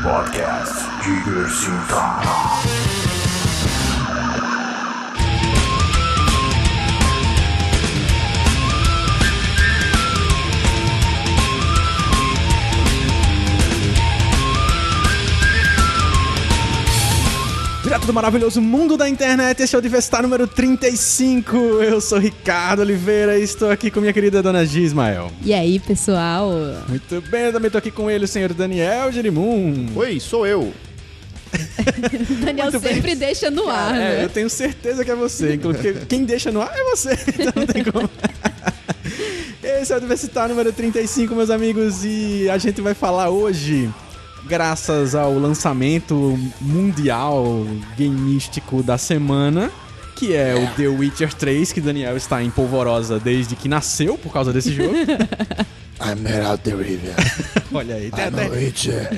Podcast Diversita. Direto do maravilhoso mundo da internet, esse é o Diversitar número 35. Eu sou Ricardo Oliveira e estou aqui com minha querida dona Gi Ismael. E aí, pessoal? Muito bem, eu também estou aqui com ele, o senhor Daniel Jerimum. Oi, sou eu. Daniel Muito sempre bem. deixa no ar, né? Eu tenho certeza que é você, porque quem deixa no ar é você, então não tem como. Esse é o Diversitar número 35, meus amigos, e a gente vai falar hoje, graças ao lançamento mundial gamístico da semana, que é o The Witcher 3, que Daniel está em polvorosa desde que nasceu por causa desse jogo. I'm Geralt de Rivia. Olha aí, tem I'm até... a Witcher.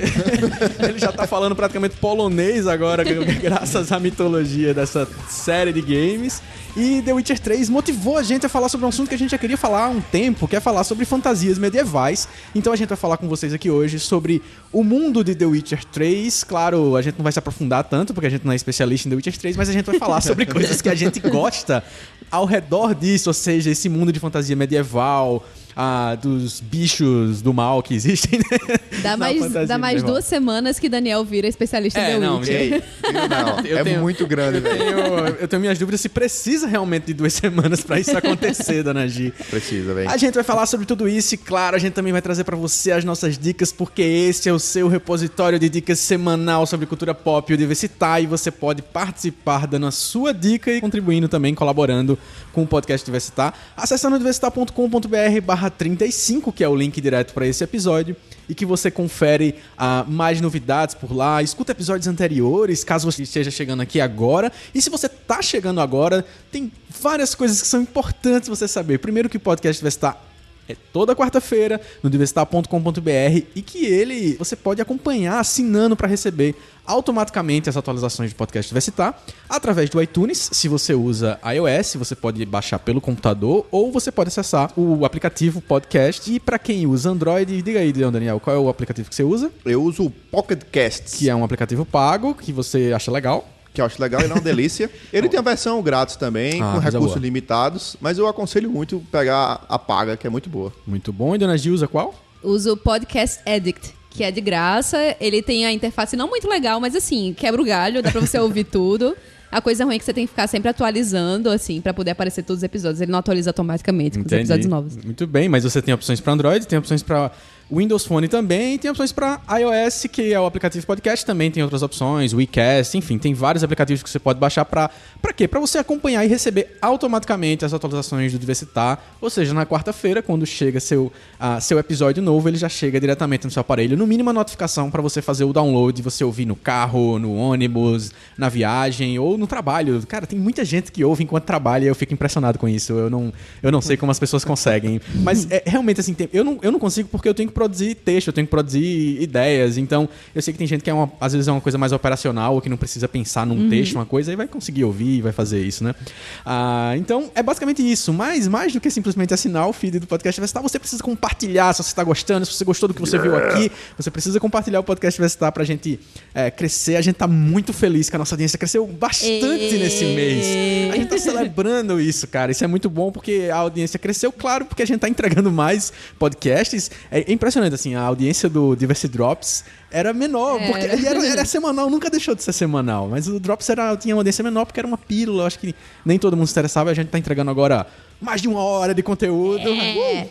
Ele já tá falando praticamente polonês agora, graças à mitologia dessa série de games. E The Witcher 3 motivou a gente a falar sobre um assunto que a gente já queria falar há um tempo, que é falar sobre fantasias medievais. Então a gente vai falar com vocês aqui hoje sobre o mundo de The Witcher 3. Claro, a gente não vai se aprofundar tanto, porque a gente não é especialista em The Witcher 3, mas a gente vai falar sobre coisas que a gente gosta ao redor disso, ou seja, esse mundo de fantasia medieval, dos bichos do mal que existem. Dá mais 2 semanas que Daniel vira especialista em The Witcher. Ei, não, muito grande, velho. Eu tenho minhas dúvidas se precisa realmente de 2 semanas pra isso acontecer, dona Gi. Precisa, velho. A gente vai falar sobre tudo isso e, claro, a gente também vai trazer pra você as nossas dicas, porque esse é o seu repositório de dicas semanal sobre cultura pop e Diversitar, e você pode participar dando a sua dica e contribuindo também, colaborando com o podcast Diversitar, acessando diversitar.com.br/35, que é o link direto pra esse episódio, e que você confere mais novidades por lá, escuta episódios anteriores, caso você esteja chegando aqui agora. E se você tá chegando agora, tem várias coisas que são importantes você saber. Primeiro, que o podcast Diversitar é toda quarta-feira no diversitar.com.br e que você pode acompanhar assinando para receber automaticamente as atualizações de podcast Diversitar através do iTunes. Se você usa iOS, você pode baixar pelo computador ou você pode acessar o aplicativo podcast. E para quem usa Android, diga aí, Daniel, qual é o aplicativo que você usa? Eu uso o Pocket Casts, Que é um aplicativo pago, que você acha legal. que eu acho legal, ele é uma delícia. Ele tem a versão grátis também, com recursos boa. limitados, mas eu aconselho muito pegar a paga, que é muito boa. Muito bom. E Dona Gi usa qual? Uso o Podcast Addict, que é de graça. Ele tem a interface não muito legal, mas assim, quebra o galho, dá pra você ouvir tudo. A coisa ruim é que você tem que ficar sempre atualizando, assim, pra poder aparecer todos os episódios. Ele não atualiza automaticamente com os episódios novos. Muito bem, mas você tem opções para Android, tem opções para Windows Phone também, e tem opções para iOS, que é o aplicativo podcast, também tem outras opções, WeCast, enfim, tem vários aplicativos que você pode baixar para quê? Para você acompanhar e receber automaticamente as atualizações do Diversitar, ou seja, na quarta-feira, quando chega seu episódio novo, ele já chega diretamente no seu aparelho, no mínimo a notificação para você fazer o download, você ouvir no carro, no ônibus, na viagem ou no trabalho. Cara, tem muita gente que ouve enquanto trabalha e eu fico impressionado com isso. Eu não sei como as pessoas conseguem. Mas realmente, assim, eu não consigo porque eu tenho que produzir texto, eu tenho que produzir ideias. Então, eu sei que tem gente que às vezes é uma coisa mais operacional, ou que não precisa pensar num texto, uma coisa, e vai conseguir ouvir e vai fazer isso, né? Então, é basicamente isso. Mas, mais do que simplesmente assinar o feed do podcast Diversitar, você precisa compartilhar se você está gostando, se você gostou do que você viu aqui. Você precisa compartilhar o podcast Diversitar pra gente crescer. A gente tá muito feliz que a nossa audiência cresceu bastante nesse mês. A gente tá celebrando isso, cara. Isso é muito bom porque a audiência cresceu, claro, porque a gente tá entregando mais podcasts. É impressionante, assim, a audiência do Diversity Drops era menor, porque ele era semanal, nunca deixou de ser semanal, mas o Drops tinha uma audiência menor porque era uma pílula, eu acho que nem todo mundo se interessava, a gente tá entregando agora mais de 1 hora de conteúdo.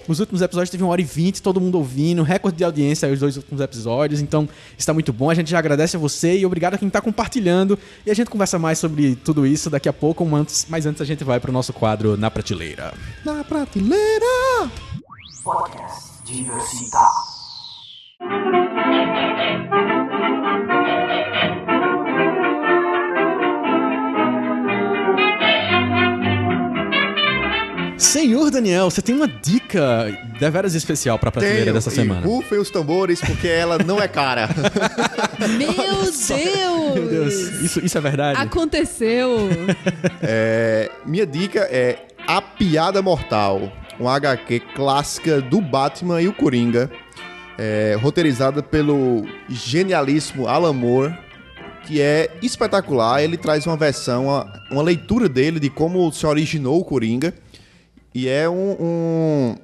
Os últimos episódios teve 1h20, todo mundo ouvindo, recorde de audiência os 2 últimos episódios, então está muito bom, a gente já agradece a você e obrigado a quem tá compartilhando, e a gente conversa mais sobre tudo isso daqui a pouco, mas antes a gente vai pro nosso quadro Na Prateleira. Na prateleira! Podcast Diversita. Senhor Daniel, você tem uma dica deveras especial pra prateleira dessa semana. E rufem os tambores, porque ela não é cara. Meu Deus! Meu Deus, isso é verdade? Aconteceu! Minha dica é A Piada Mortal, uma HQ clássica do Batman e o Coringa. roteirizada pelo genialíssimo Alan Moore, que é espetacular. Ele traz uma versão, uma leitura dele de como se originou o Coringa. E é um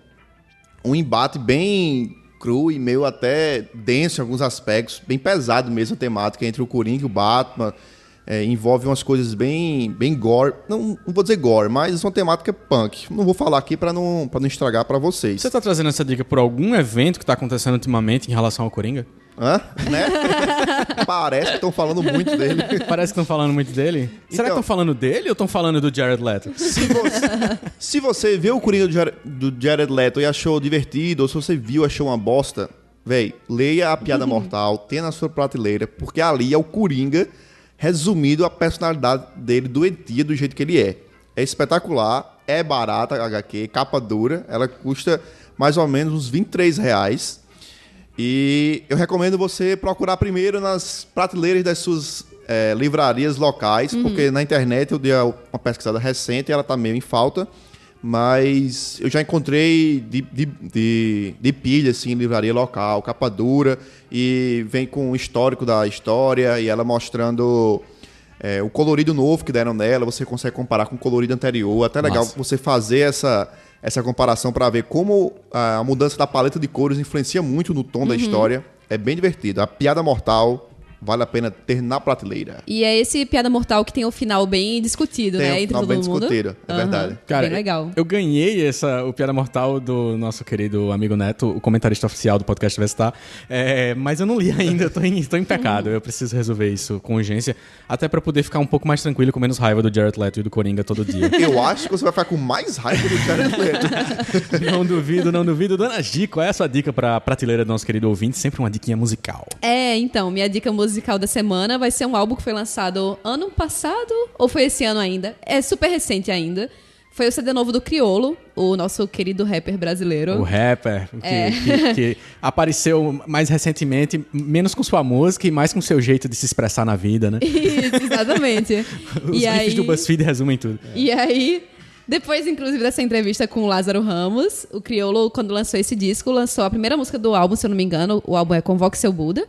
embate bem cru e meio até denso em alguns aspectos, bem pesado mesmo a temática entre o Coringa e o Batman. Envolve umas coisas bem gore. Não vou dizer gore, mas uma temática punk. Não vou falar aqui pra não estragar pra vocês. Você tá trazendo essa dica por algum evento que tá acontecendo ultimamente em relação ao Coringa? Hã? Né? Parece que estão falando muito dele. Parece que estão falando muito dele. Será que estão falando dele ou estão falando do Jared Leto? Se você viu o Coringa do Jared Leto e achou divertido, ou se você viu e achou uma bosta, véi, leia A Piada Mortal, tenha na sua prateleira, porque ali é o Coringa resumido a personalidade dele, doentia, do jeito que ele é. É espetacular, é barata a HQ, capa dura, ela custa mais ou menos uns R$23. E eu recomendo você procurar primeiro nas prateleiras das suas livrarias locais, porque na internet eu dei uma pesquisada recente e ela tá meio em falta, mas eu já encontrei de pilha, assim, livraria local, capa dura, e vem com o histórico da história, e ela mostrando o colorido novo que deram nela, você consegue comparar com o colorido anterior, até legal você fazer essa comparação para ver como a mudança da paleta de cores influencia muito no tom da história. É bem divertido. A Piada Mortal vale a pena ter na prateleira. E é esse Piada Mortal que tem o final bem discutido, né? Entre todo bem mundo. discutido, é verdade. Cara, bem legal. Eu ganhei o Piada Mortal do nosso querido amigo Neto, o comentarista oficial do podcast Vestar, mas eu não li ainda, eu tô em pecado. Eu preciso resolver isso com urgência, até pra poder ficar um pouco mais tranquilo, com menos raiva do Jared Leto e do Coringa todo dia. Eu acho que você vai ficar com mais raiva do Jared Leto. Não duvido. Dona Gi, qual é a sua dica pra prateleira do nosso querido ouvinte? Sempre uma diquinha musical. Então, minha dica musical da semana vai ser um álbum que foi lançado ano passado, ou foi esse ano ainda? É super recente ainda. Foi o CD novo do Criolo, o nosso querido rapper brasileiro. O rapper, que apareceu mais recentemente, menos com sua música e mais com seu jeito de se expressar na vida, né? Isso, exatamente. Os GIFs do BuzzFeed resumem tudo. E aí, depois, inclusive, dessa entrevista com o Lázaro Ramos, o Criolo, quando lançou esse disco, lançou a primeira música do álbum, se eu não me engano. O álbum é Convoque Seu Buda.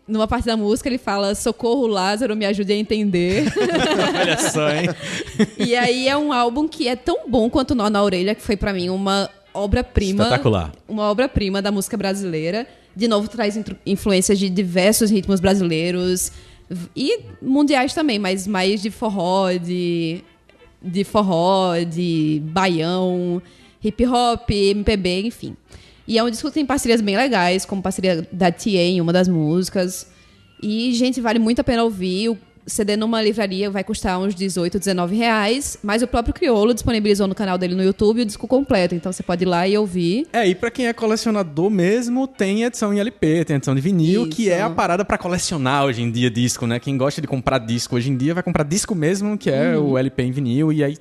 Numa parte da música ele fala: socorro, Lázaro, me ajude a entender. Olha só, hein? E aí é um álbum que é tão bom quanto Nó na Orelha, que foi pra mim uma obra-prima. Espetacular. Uma obra-prima da música brasileira. De novo, traz influências de diversos ritmos brasileiros e mundiais também, mas mais de forró, de baião, hip hop, MPB, enfim. E é um disco que tem parcerias bem legais, como parceria da TA em uma das músicas. E, gente, vale muito a pena ouvir. O CD numa livraria vai custar uns R$18, R$19, mas o próprio Criolo disponibilizou no canal dele no YouTube o disco completo. Então você pode ir lá e ouvir. E pra quem é colecionador mesmo, tem edição em LP, tem edição de vinil, Isso. que é a parada pra colecionar hoje em dia disco, né? Quem gosta de comprar disco hoje em dia vai comprar disco mesmo, que é o LP em vinil, e aí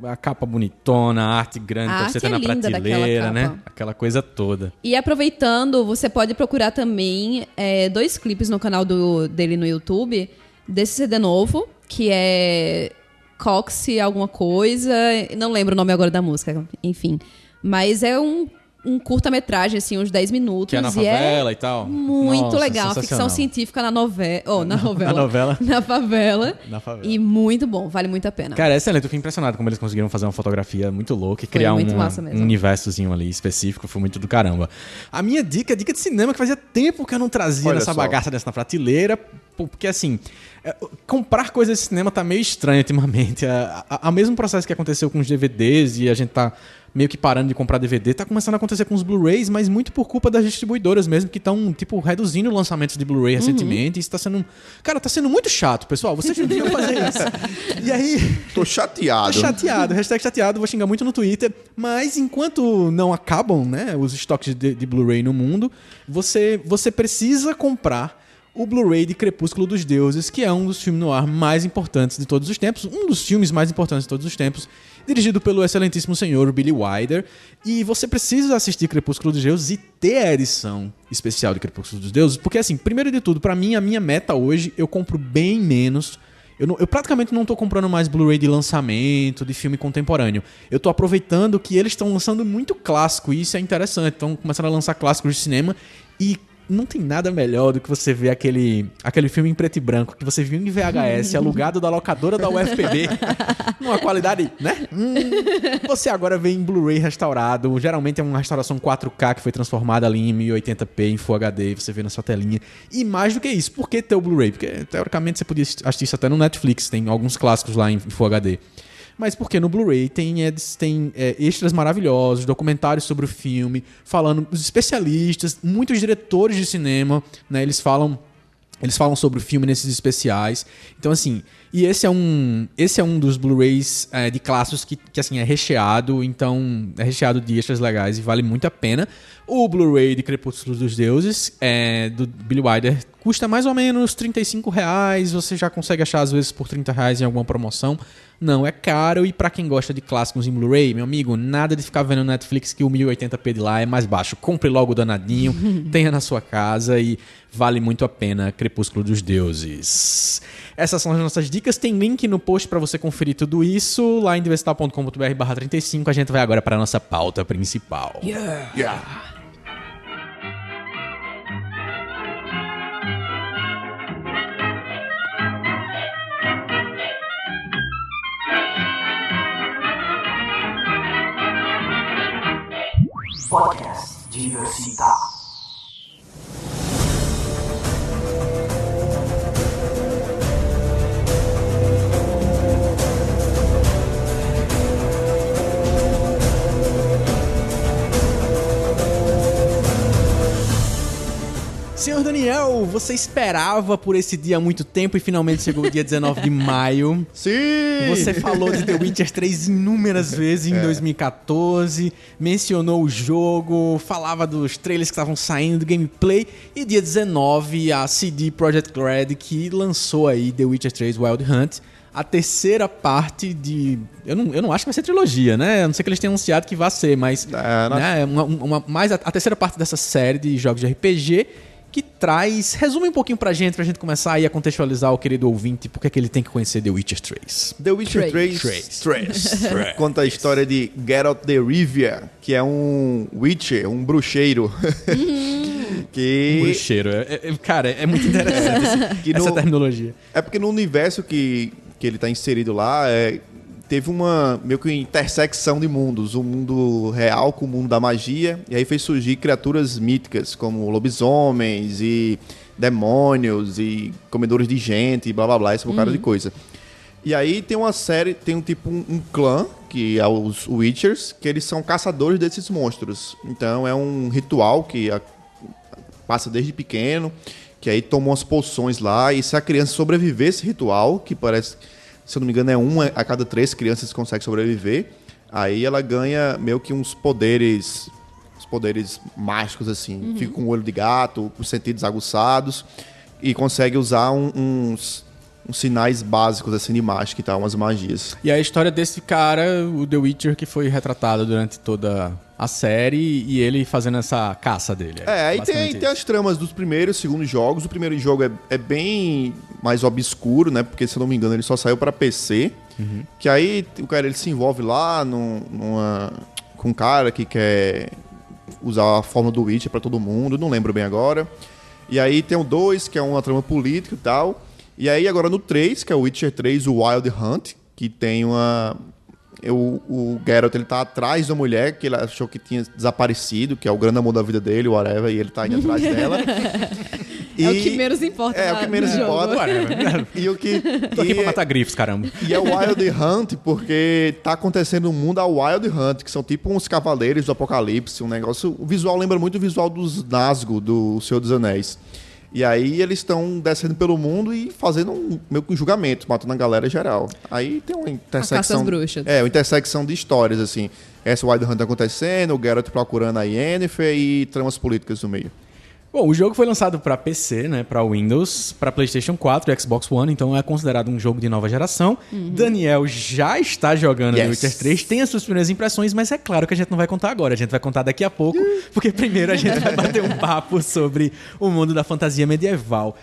a capa bonitona, a arte grande A pra você arte ter na linda prateleira, daquela né? capa. Aquela coisa toda. E aproveitando, você pode procurar também 2 clipes no canal dele no YouTube, desse CD novo, que é Cox alguma coisa, não lembro o nome agora da música, enfim. Mas é um curta-metragem, assim, uns 10 minutos. Que é na favela e tal. Muito Nossa, legal. Uma ficção sensacional. científica na novela. Na novela. Na novela. Na favela. Na favela. E muito bom, vale muito a pena. Cara, é excelente. Eu fiquei impressionado como eles conseguiram fazer uma fotografia muito louca e criar muito massa mesmo. um universozinho ali específico. Foi muito do caramba. A minha dica é dica de cinema, que fazia tempo que eu não trazia Olha nessa só. bagaça dessa na prateleira. Porque, assim, comprar coisas de cinema tá meio estranho ultimamente. O mesmo processo que aconteceu com os DVDs e a gente tá meio que parando de comprar DVD, tá começando a acontecer com os Blu-rays, mas muito por culpa das distribuidoras mesmo, que estão, tipo, reduzindo lançamentos de Blu-ray recentemente. Isso tá sendo... Cara, tá sendo muito chato, pessoal. Vocês não deviam fazer isso. E aí... Tô chateado. Tô chateado, hashtag chateado, vou xingar muito no Twitter. Mas enquanto não acabam, né, os estoques de Blu-ray no mundo, você precisa comprar o Blu-ray de Crepúsculo dos Deuses, que é um dos filmes noir mais importantes de todos os tempos, um dos filmes mais importantes de todos os tempos, dirigido pelo excelentíssimo senhor Billy Wilder. E você precisa assistir Crepúsculo dos Deuses e ter a edição especial de Crepúsculo dos Deuses, porque, assim, primeiro de tudo, pra mim, a minha meta hoje, eu compro bem menos Eu praticamente não tô comprando mais Blu-ray de lançamento, de filme contemporâneo. Eu tô aproveitando que eles estão lançando muito clássico, e isso é interessante. Estão começando a lançar clássicos de cinema e não tem nada melhor do que você ver aquele filme em preto e branco que você viu em VHS, alugado da locadora da UFPB, numa qualidade, né? Você agora vê em Blu-ray restaurado, geralmente é uma restauração 4K que foi transformada ali em 1080p, em Full HD, você vê na sua telinha. E mais do que isso, por que ter o Blu-ray? Porque, teoricamente, você podia assistir isso até no Netflix, tem alguns clássicos lá em Full HD. Mas porque no Blu-ray tem extras maravilhosos, documentários sobre o filme, falando os especialistas, muitos diretores de cinema, né? Eles falam sobre o filme nesses especiais. Então, assim, e esse é um dos Blu-rays de clássicos que assim, é recheado. Então, é recheado de extras legais e vale muito a pena. O Blu-ray de Crepúsculo dos Deuses, do Billy Wilder, custa mais ou menos R$35. Você já consegue achar, às vezes, por R$30 em alguma promoção. Não é caro, e pra quem gosta de clássicos em Blu-ray, meu amigo, nada de ficar vendo no Netflix que o 1080p de lá é mais baixo. Compre logo o danadinho, tenha na sua casa e vale muito a pena. Crepúsculo dos Deuses. Essas são as nossas dicas, tem link no post pra você conferir tudo isso, lá em diversital.com.br/35. A gente vai agora pra nossa pauta principal. Yeah. Podcast Diversita. Senhor Daniel, você esperava por esse dia há muito tempo e finalmente chegou o dia 19 de maio. Sim! Você falou de The Witcher 3 inúmeras vezes em 2014, mencionou o jogo, falava dos trailers que estavam saindo, do gameplay, e dia 19 a CD Projekt Red que lançou aí The Witcher 3 Wild Hunt, a terceira parte de... Eu não acho que vai ser trilogia, né? A não ser que eles tenham anunciado que vai ser, mas... né, mais a terceira parte dessa série de jogos de RPG... que traz... Resume um pouquinho pra gente começar aí a contextualizar o querido ouvinte, porque que ele tem que conhecer The Witcher 3. The Witcher 3 conta a história de Geralt de Rivia, que é um Witcher, um bruxeiro. Um bruxeiro. Cara, é muito interessante essa terminologia. É porque no universo que ele tá inserido lá, teve uma meio que intersecção de mundos, o mundo real com o mundo da magia, e aí fez surgir criaturas míticas como lobisomens e demônios e comedores de gente e blá blá blá, esse bocado de coisa. E aí tem uma série, tem um clã, que é os Witchers, que eles são caçadores desses monstros. Então é um ritual que passa desde pequeno, que aí tomam umas poções lá, e se a criança sobreviver esse ritual, que parece... se eu não me engano, uma a cada 3 crianças consegue sobreviver. Aí ela ganha meio que uns poderes mágicos, assim. Fica com o olho de gato, os sentidos aguçados. E consegue usar uns sinais básicos, assim, de mágica e tal, umas magias. E a história desse cara, o The Witcher, que foi retratado durante toda a série, e ele fazendo essa caça dele. Aí tem as tramas dos primeiros e segundos jogos. O primeiro jogo é bem mais obscuro, né? Porque, se eu não me engano, ele só saiu pra PC. Que aí o cara ele se envolve lá com um cara que quer usar a forma do Witcher pra todo mundo. Não lembro bem agora. E aí tem o 2, que é uma trama política e tal. E aí agora no 3, que é o Witcher 3, o Wild Hunt, que tem o Geralt, ele tá atrás da mulher que ele achou que tinha desaparecido, que é o grande amor da vida dele, whatever, e ele tá indo atrás dela. É o que menos importa. É o que menos importa. E o que... Tô aqui pra matar grifos, caramba. E é o Wild Hunt porque tá acontecendo no mundo a Wild Hunt, que são tipo uns cavaleiros do apocalipse, um negócio... O visual lembra muito o visual dos Nazgûl, do Senhor dos Anéis. E aí eles estão descendo pelo mundo e fazendo meio que um julgamento, matando a galera geral. Aí tem uma intersecção... caça às bruxas. Uma intersecção de histórias, assim. Essa Wild Hunt acontecendo, o Geralt procurando a Yennefer e tramas políticas no meio. Bom, o jogo foi lançado para PC, né, para Windows, para PlayStation 4 e Xbox One, então é considerado um jogo de nova geração. Daniel já está jogando The Witcher 3, tem as suas primeiras impressões, mas é claro que a gente não vai contar agora, a gente vai contar daqui a pouco, porque primeiro a gente vai bater um papo sobre o mundo da fantasia medieval.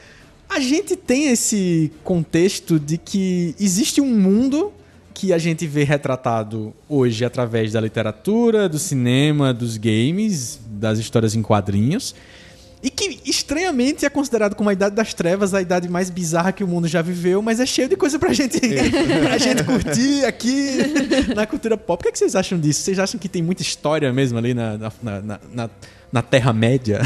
A gente tem esse contexto de que existe um mundo que a gente vê retratado hoje através da literatura, do cinema, dos games, das histórias em quadrinhos, e que estranhamente é considerado como a Idade das Trevas, a idade mais bizarra que o mundo já viveu, mas é cheio de coisa pra gente curtir aqui na cultura pop. O que vocês acham disso? Vocês acham que tem muita história mesmo ali na Terra-média?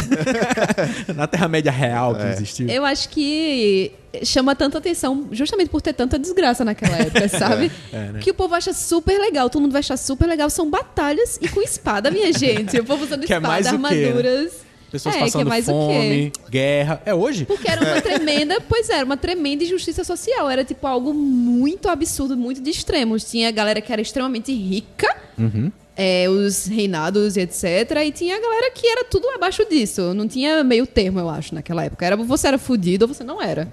Na Terra-média real que existiu? Eu acho que chama tanta atenção justamente por ter tanta desgraça naquela época, sabe? Né? Que o povo acha super legal, todo mundo vai achar super legal. São batalhas e com espada, minha gente. O povo usando Que é mais espada, o quê, né? armaduras. Pessoas que é passando mais fome, guerra. É hoje? Porque era uma tremenda, uma tremenda injustiça social. Era tipo algo muito absurdo, muito de extremos. Tinha a galera que era extremamente rica, os reinados e etc. E tinha a galera que era tudo abaixo disso. Não tinha meio termo, eu acho, naquela época. Você era fudido ou você não era.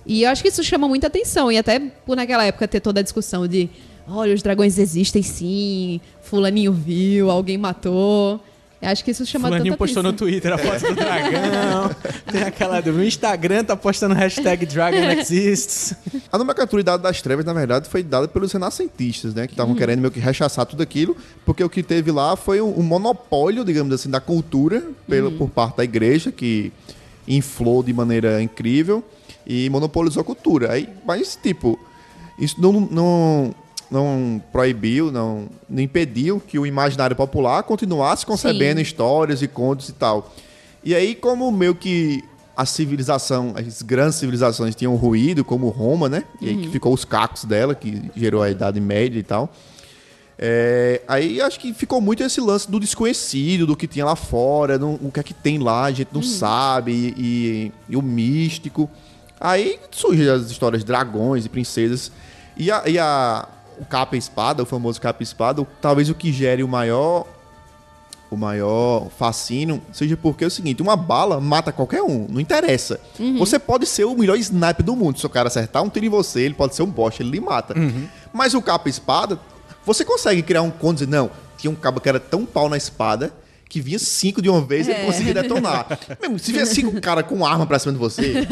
E eu acho que isso chama muita atenção. E até por naquela época ter toda a discussão de olha, os dragões existem sim, fulaninho viu, alguém matou. Eu acho que isso chama Fulaninho tanta atenção. postou no Twitter a foto do dragão. Tem aquela no Instagram, tá postando hashtag Dragon Exists. A nomenclatura Idade das Trevas, na verdade, foi dada pelos renascentistas, né? Que estavam querendo meio que rechaçar tudo aquilo, porque o que teve lá foi um monopólio, digamos assim, da cultura por parte da igreja, que inflou de maneira incrível e monopolizou a cultura. Mas, tipo, isso não proibiu, não impediu que o imaginário popular continuasse concebendo histórias e contos e tal. E aí, como meio que as grandes civilizações tinham ruído, como Roma, né? E aí que ficou os cacos dela, que gerou a Idade Média e tal. Aí acho que ficou muito esse lance do desconhecido, do que tinha lá fora, o que é que tem lá, a gente não sabe, e o místico. Aí surgem as histórias de dragões e princesas. O capa e espada, o famoso capa e espada, talvez o que gere o maior fascínio seja porque é o seguinte, uma bala mata qualquer um, não interessa. Você pode ser o melhor sniper do mundo, se o cara acertar um tiro em você, ele pode ser um bosta, ele lhe mata. Mas o capa e espada, você consegue criar um conto e dizer, não, tinha um cabo que era tão pau na espada que vinha 5 de uma vez e ele conseguia detonar. Mesmo, se vier 5 caras com arma pra cima de você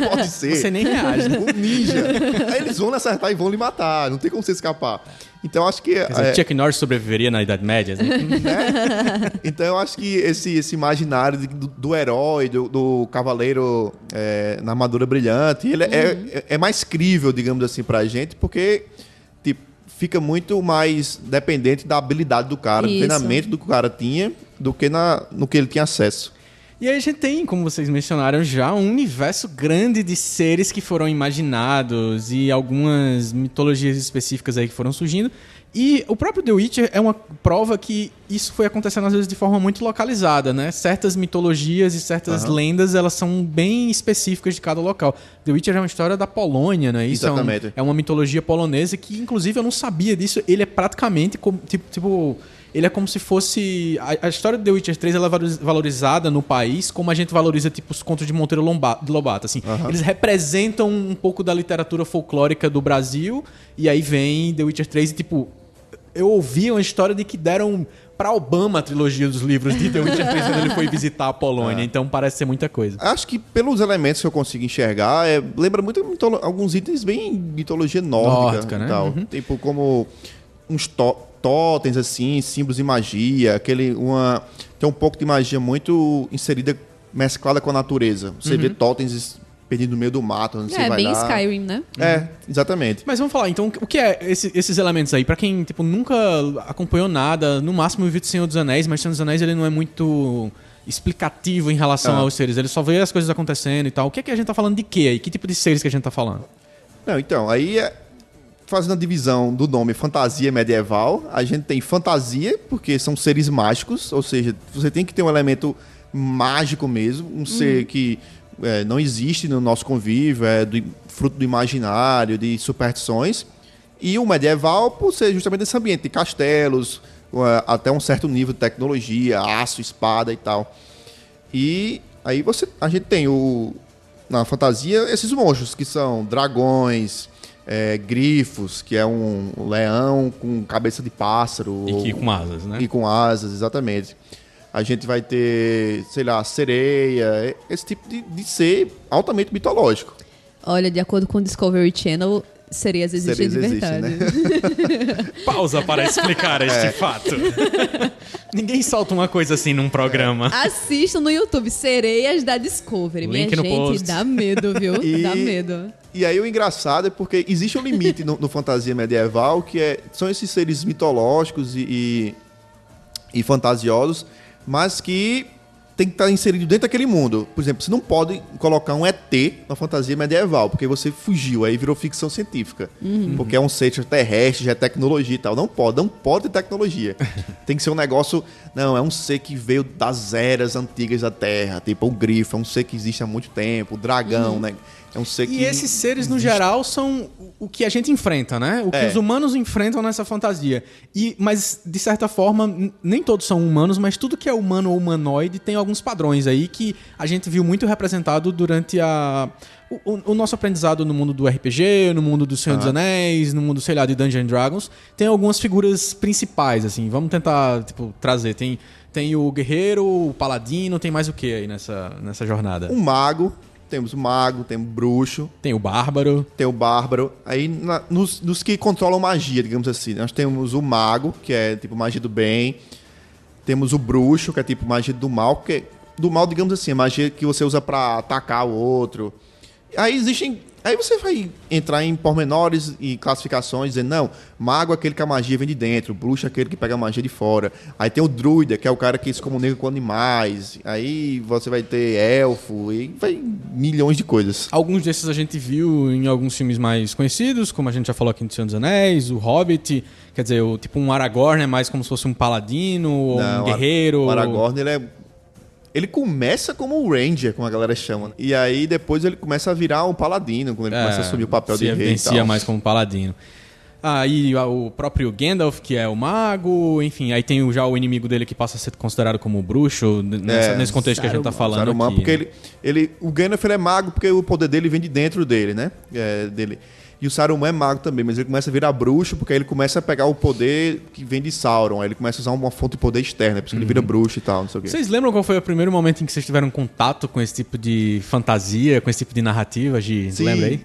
pode ser... Você nem reage, né? Um ninja. Aí eles vão lhe acertar e vão lhe matar. Não tem como você escapar. Então, acho que... Quer dizer, Chuck Norris sobreviveria na Idade Média? Né? Então, eu acho que esse imaginário do herói, do cavaleiro na armadura brilhante, ele é mais crível, digamos assim, pra gente, porque... tipo, fica muito mais dependente da habilidade do cara, do treinamento do que o cara tinha, do que no que ele tinha acesso. E aí a gente tem, como vocês mencionaram já, um universo grande de seres que foram imaginados e algumas mitologias específicas aí que foram surgindo. E o próprio The Witcher é uma prova que isso foi acontecendo às vezes de forma muito localizada, né? Certas mitologias e certas lendas, elas são bem específicas de cada local. The Witcher é uma história da Polônia, né? Isso exatamente. É uma mitologia polonesa que, inclusive, eu não sabia disso. Ele é praticamente como, ele é como se fosse... A história do The Witcher 3 ela é valorizada no país como a gente valoriza tipo os contos de Monteiro Lobato. Assim. Eles representam um pouco da literatura folclórica do Brasil e aí vem The Witcher 3 e tipo... Eu ouvi uma história de que deram para Obama a trilogia dos livros de The Witcher 3 quando ele foi visitar a Polônia. Então parece ser muita coisa. Acho que pelos elementos que eu consigo enxergar, lembra muito alguns itens bem mitologia nórdica, né? E tal. Tipo como uns totens, assim, símbolos de magia. Tem um pouco de magia muito inserida, mesclada com a natureza. Você vê totens perdido no meio do mato, onde você vai bem lá. Skyrim, né? Exatamente. Mas vamos falar, então, o que é esses elementos aí? Pra quem, tipo, nunca acompanhou nada, no máximo eu vi o Senhor dos Anéis, mas o Senhor dos Anéis ele não é muito explicativo em relação aos seres. Ele só vê as coisas acontecendo e tal. O que é que a gente tá falando de quê aí? Que tipo de seres que a gente tá falando? Não, então, aí fazendo a divisão do nome fantasia medieval, a gente tem fantasia, porque são seres mágicos, ou seja, você tem que ter um elemento mágico mesmo, um ser que não existe no nosso convívio, fruto do imaginário, de superstições. E o medieval, por ser justamente esse ambiente de castelos, até um certo nível de tecnologia, aço, espada e tal. E aí a gente tem na fantasia esses monstros, que são dragões, grifos, que é um leão com cabeça de pássaro. E com asas, né? E com asas, exatamente. A gente vai ter, sei lá, sereia, esse tipo de ser altamente mitológico. Olha, de acordo com o Discovery Channel, sereias existem de verdade. né? Pausa para explicar este fato. Ninguém solta uma coisa assim num programa. Assistam no YouTube, Sereias da Discovery. Link Minha no gente, post. dá medo, viu? Dá medo. E aí o engraçado é porque existe um limite no fantasia medieval, que são esses seres mitológicos e fantasiosos, mas que tem que estar inserido dentro daquele mundo. Por exemplo, você não pode colocar um ET na fantasia medieval, porque você fugiu, aí virou ficção científica. Porque é um ser terrestre, já é tecnologia e tal. Não pode ter tecnologia. Tem que ser um negócio... Não, é um ser que veio das eras antigas da Terra, tipo o grifo, é um ser que existe há muito tempo, o dragão, né? É um ser que... E esses seres, no geral, são o que a gente enfrenta, né? O que os humanos enfrentam nessa fantasia. Mas, de certa forma, nem todos são humanos, mas tudo que é humano ou humanoide tem alguns padrões aí que a gente viu muito representado durante o nosso aprendizado no mundo do RPG, no mundo do Senhor dos Anéis, no mundo, sei lá, de Dungeons and Dragons. Tem algumas figuras principais, assim. Vamos tentar, trazer. Tem o guerreiro, o paladino, tem mais o que aí nessa jornada? Um mago. Temos o mago, temos o bruxo. Tem o bárbaro. Tem o bárbaro. Aí, nos que controlam magia, digamos assim. Nós temos o mago, que é tipo magia do bem. Temos o bruxo, que é tipo magia do mal. Que do mal, digamos assim, é magia que você usa pra atacar o outro. Aí você vai entrar em pormenores e classificações, dizendo, não, mago é aquele que a magia vem de dentro, bruxo é aquele que pega a magia de fora. Aí tem o druida, que é o cara que se comunica com animais. Aí você vai ter elfo, e vai milhões de coisas. Alguns desses a gente viu em alguns filmes mais conhecidos, como a gente já falou aqui no Senhor dos Anéis, o Hobbit, quer dizer, tipo um Aragorn é mais como se fosse um paladino, ou um guerreiro. O Aragorn, ele começa como um Ranger, como a galera chama. E aí depois ele começa a virar um paladino, quando ele começa a assumir o papel de rei e evidencia tal. mais como paladino. Aí o próprio Gandalf, que é o mago, enfim, aí tem já o inimigo dele que passa a ser considerado como bruxo, nesse contexto que a gente tá falando Saruman, aqui. Porque o Gandalf ele é mago porque o poder dele vem de dentro dele, né? Dele. E o Saruman é mago também, mas ele começa a virar bruxo porque aí ele começa a pegar o poder que vem de Sauron. Aí ele começa a usar uma fonte de poder externa, por isso que ele vira bruxo e tal, não sei o quê. Vocês lembram qual foi o primeiro momento em que vocês tiveram contato com esse tipo de fantasia, com esse tipo de narrativa, Gi? Sim. Lembra aí?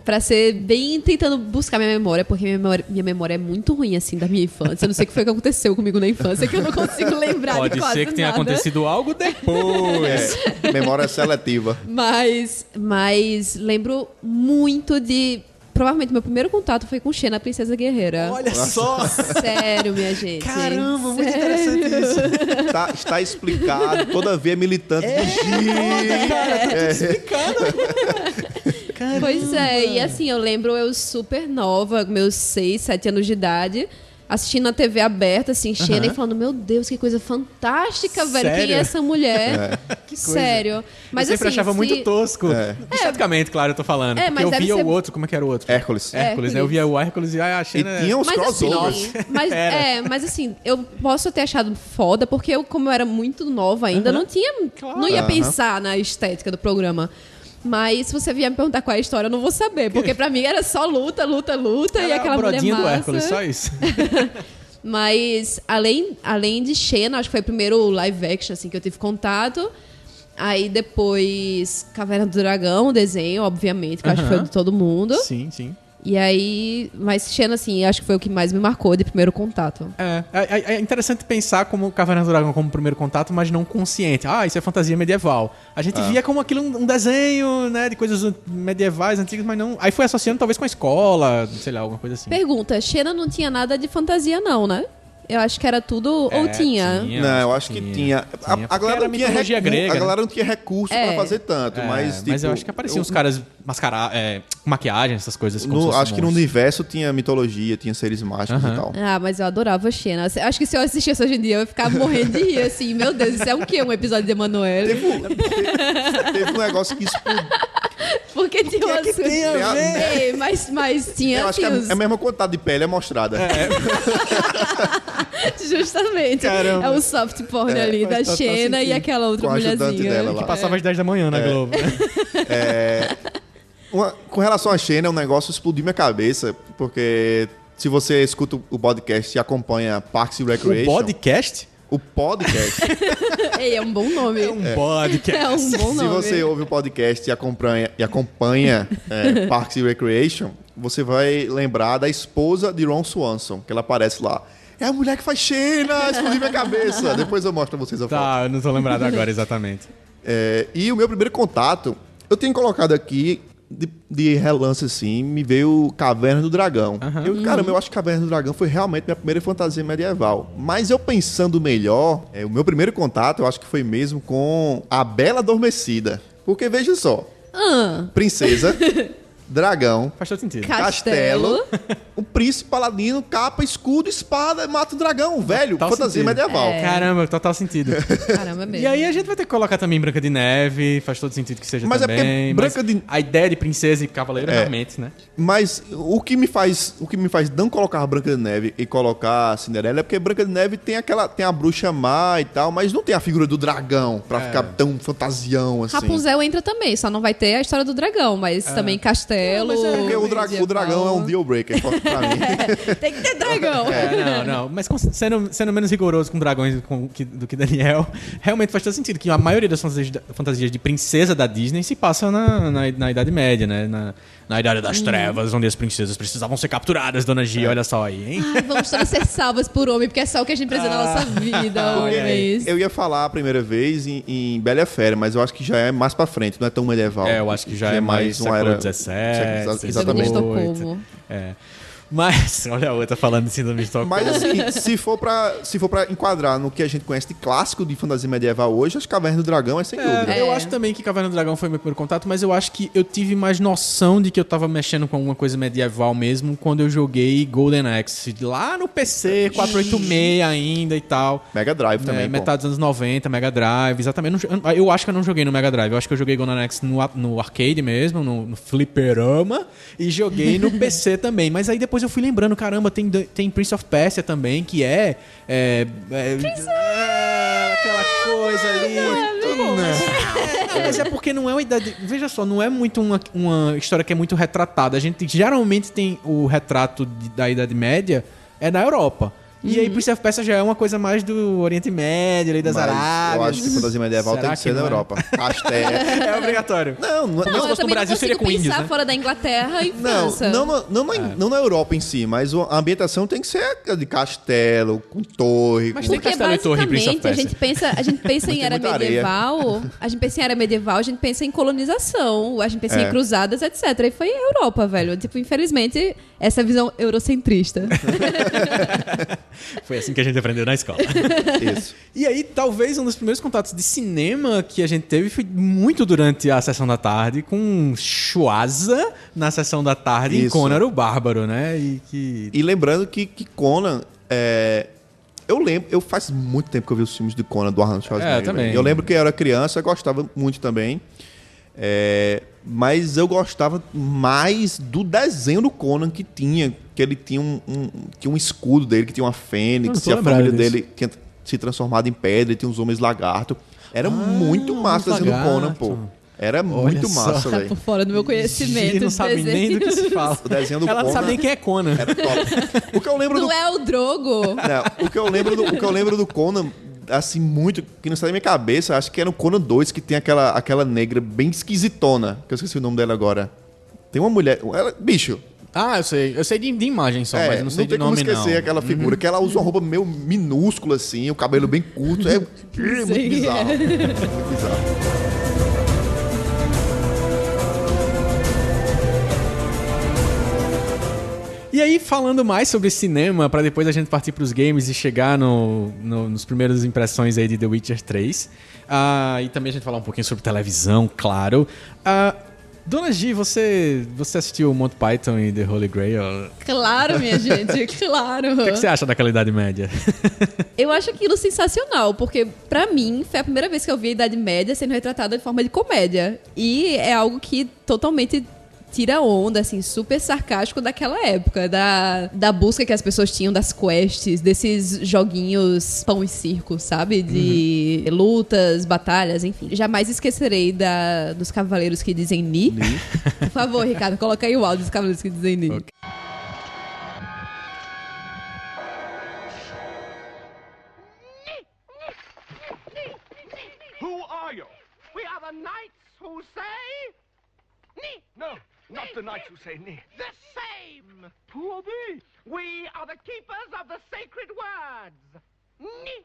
Pra ser bem tentando buscar minha memória, porque minha memória é muito ruim, assim, da minha infância. Eu não sei o que foi que aconteceu comigo na infância, que eu não consigo lembrar de Pode quase ser que tenha nada. acontecido algo depois. Memória seletiva. Mas lembro muito de... Provavelmente meu primeiro contato foi com Xena, a Princesa Guerreira. Olha só! Sério, minha gente. Caramba, muito interessante isso. Está explicado, todavia militante do Gi. Tá explicado. Pois é, e assim, eu lembro eu super nova, meus 6, 7 anos de idade, assistindo a TV aberta, assim, Xena, e falando, meu Deus, que coisa fantástica, velho. Quem Sério? é essa mulher? Que coisa. Sério. Mas eu sempre assim, achava muito tosco. É. Esteticamente, claro, eu tô falando. É, porque mas eu deve via ser- o outro, como é que era o outro? Hércules. Hércules, né? Eu via o Hércules e a E Xena... tinha uns Mas crossovers. assim, mas assim, eu posso ter achado foda, porque eu, como eu era muito nova ainda, não ia pensar na estética do programa. Mas se você vier me perguntar qual é a história, eu não vou saber. Porque pra mim era só luta, luta, luta, e Era aquela a mulher brodinha do massa. Hércules, só isso. Mas, além de Xena, acho que foi o primeiro live action assim, que eu tive contato. Aí depois, Caverna do Dragão, o desenho, obviamente, que eu acho que foi de todo mundo. Sim, sim. E aí, mas Xena, assim, acho que foi o que mais me marcou de primeiro contato. É interessante pensar como Caverna do Dragão como primeiro contato, mas não consciente. Ah, isso é fantasia medieval. A gente via como aquilo um desenho, né, de coisas medievais, antigas, mas não... Aí foi associando talvez com a escola, sei lá, alguma coisa assim. Pergunta, Xena não tinha nada de fantasia não, né? Eu acho que era tudo, ou tinha? Não, eu acho que tinha. A galera não tinha mitologia grega, a galera não tinha recurso pra fazer tanto, mas tipo, eu acho que apareciam os caras mascarados, com maquiagem, essas coisas. Como se acho fossem que no monstros. universo tinha mitologia, tinha seres mágicos e tal. Ah, mas eu adorava Xena. Acho que se eu assistisse hoje em dia, eu ia ficar morrendo de rir, assim. Meu Deus, isso é um quê? Um episódio de Emanuele? Teve um negócio que explodiu. Porque tinha umas que tem a coisas- ver? Ei, mas tinha, Eu acho que assim, os... é a mesma quantidade de pele é mostrada. Justamente. Caramba. É o soft porn ali da faz total Xena e sentido. aquela outra Com a ajudante mulherzinha. dela lá. Que passava às 10 da manhã na Globo. né? Com relação a Xena, um negócio explodiu minha cabeça, porque se você escuta o podcast e acompanha Parks and O Recreation... podcast? O podcast, Ei, é um bom nome. Podcast. É um bom se nome. você ouve o podcast e acompanha Parks and Recreation, você vai lembrar da esposa de Ron Swanson, que ela aparece lá. É a mulher que faz Xena, explodiu minha cabeça. Depois eu mostro pra vocês a foto. Tá, eu não tô lembrado agora exatamente. E o meu primeiro contato, eu tenho colocado aqui, de relance assim, me veio Caverna do Dragão. Caramba, eu acho que Caverna do Dragão foi realmente minha primeira fantasia medieval. Mas eu pensando melhor, o meu primeiro contato, eu acho que foi mesmo com A Bela Adormecida. Porque veja só, princesa, dragão, Faz todo sentido. Castelo. o príncipe paladino, capa, escudo, espada, mata o dragão, velho, Total fantasia sentido. medieval. Caramba, total sentido. Caramba mesmo. E aí a gente vai ter que colocar também Branca de Neve, faz todo sentido que seja Mas é também. porque Branca de- A ideia de princesa e cavaleiro realmente, né? Mas o que me faz não colocar Branca de Neve e colocar Cinderela é porque Branca de Neve tem a bruxa má e tal, mas não tem a figura do dragão pra ficar tão fantasião assim. Rapunzel entra também, só não vai ter a história do dragão, mas também Castelo. Porque o medieval. dragão é um deal breaker pra mim. Tem que ter dragão. Não. Mas sendo menos rigoroso com dragões do que Daniel, realmente faz todo sentido que a maioria das fantasias de princesa da Disney se passa na Idade Média, né? Na Idade das Trevas, onde as princesas precisavam ser capturadas, Dona G, olha só aí, hein? Ai, vamos todas ser salvas por homem, porque é só o que a gente precisa na nossa vida. olha aí. homens. Eu ia falar a primeira vez em Bela e a Fera, mas eu acho que já é mais pra frente, não é tão medieval. Eu acho que já é mais uma século era XVII, Exatamente. Síndrome de Estocolmo. É. Mas, olha a outra falando de síndrome de Estocolmo. Mas assim, se for pra enquadrar no que a gente conhece de clássico de fantasia medieval hoje, acho que Caverna do Dragão é sem dúvida. Eu acho também que Caverna do Dragão foi meu primeiro contato, mas eu acho que eu tive mais noção de que eu tava mexendo com alguma coisa medieval mesmo quando eu joguei Golden Axe, lá no PC, 486 ainda e tal. Mega Drive também, pô. Metade dos anos 90, Mega Drive, exatamente. Eu acho que eu não joguei no Mega Drive, eu acho que eu joguei Golden Axe no arcade mesmo, no fliperama, e joguei no PC também. Mas aí depois eu fui lembrando, caramba, tem Prince of Persia também, que aquela coisa ali. Mas é porque não é uma idade. Veja só, não é muito uma história que é muito retratada. A gente geralmente tem o retrato da Idade Média é na Europa. E aí Prince of Persia já é uma coisa mais do Oriente Médio, ali das Mas Arábias. eu acho que fantasia medieval Será tem que ser na não é? Europa. Castelo. É obrigatório. Não, Não, se eu fosse no também Brasil, não seria consigo com índios, pensar né? fora da Inglaterra e Não, França. não na Europa em si, mas a ambientação tem que ser de castelo, com torre, Mas com... tem Porque Castelo e Torre em Prince of basicamente a gente pensa em era muita areia. medieval, a gente pensa em colonização, a gente pensa em cruzadas, etc. E foi a Europa, velho. Tipo, infelizmente, essa visão eurocentrista. Foi assim que a gente aprendeu na escola. Isso. E aí, talvez um dos primeiros contatos de cinema que a gente teve foi muito durante a sessão da tarde, com Schwarza na sessão da tarde em Isso. Conan o Bárbaro, né? E lembrando que Conan... Eu faz muito tempo que eu vi os filmes de Conan, do Arnold Schwarzenegger. também. Eu lembro que eu era criança, eu gostava muito também. Mas eu gostava mais do desenho do Conan que ele tinha tinha um escudo dele, que tinha uma fênix, Eu e não a tô família lembrado dele tinha se transformado em pedra, e tinha uns homens lagarto. Era muito massa o homens desenho do Conan, lagarto. pô. Era muito só. massa, Tá velho. por fora do meu conhecimento. Não sabe desenho. nem do que se fala. O desenho do Ela não Conan sabe nem quem é Conan. era top. O que eu lembro do Não é o Drogo? Não, o que eu lembro do Conan, assim, muito, que não sai da minha cabeça, acho que era o Conan 2, que tem aquela negra bem esquisitona, que eu esqueci o nome dela agora. Tem uma mulher, bicho, Ah, eu sei. Eu sei de imagem só, mas eu não sei de tem como nome, esquecer não. aquela figura, que ela usa uma roupa meio minúscula, assim, o cabelo bem curto, é muito sei. bizarro. Muito bizarro. E aí, falando mais sobre cinema, pra depois a gente partir pros games e chegar nos primeiras impressões aí de The Witcher 3. E também a gente falar um pouquinho sobre televisão, claro. Dona Gi, você assistiu Monty Python e The Holy Grail? Claro, minha gente, claro. O que você acha daquela Idade Média? Eu acho aquilo sensacional, porque pra mim foi a primeira vez que eu vi a Idade Média sendo retratada de forma de comédia. E é algo que totalmente tira onda, assim, super sarcástico daquela época, da busca que as pessoas tinham das quests, desses joguinhos pão e circo, sabe? De lutas, batalhas, enfim. Jamais esquecerei dos cavaleiros que dizem Ni. Por favor, Ricardo, coloca aí o áudio dos cavaleiros que dizem Ni. Ok. Ni? No, not the knights who say Ni. The same. Who are they? We are the keepers of the sacred words. Ni.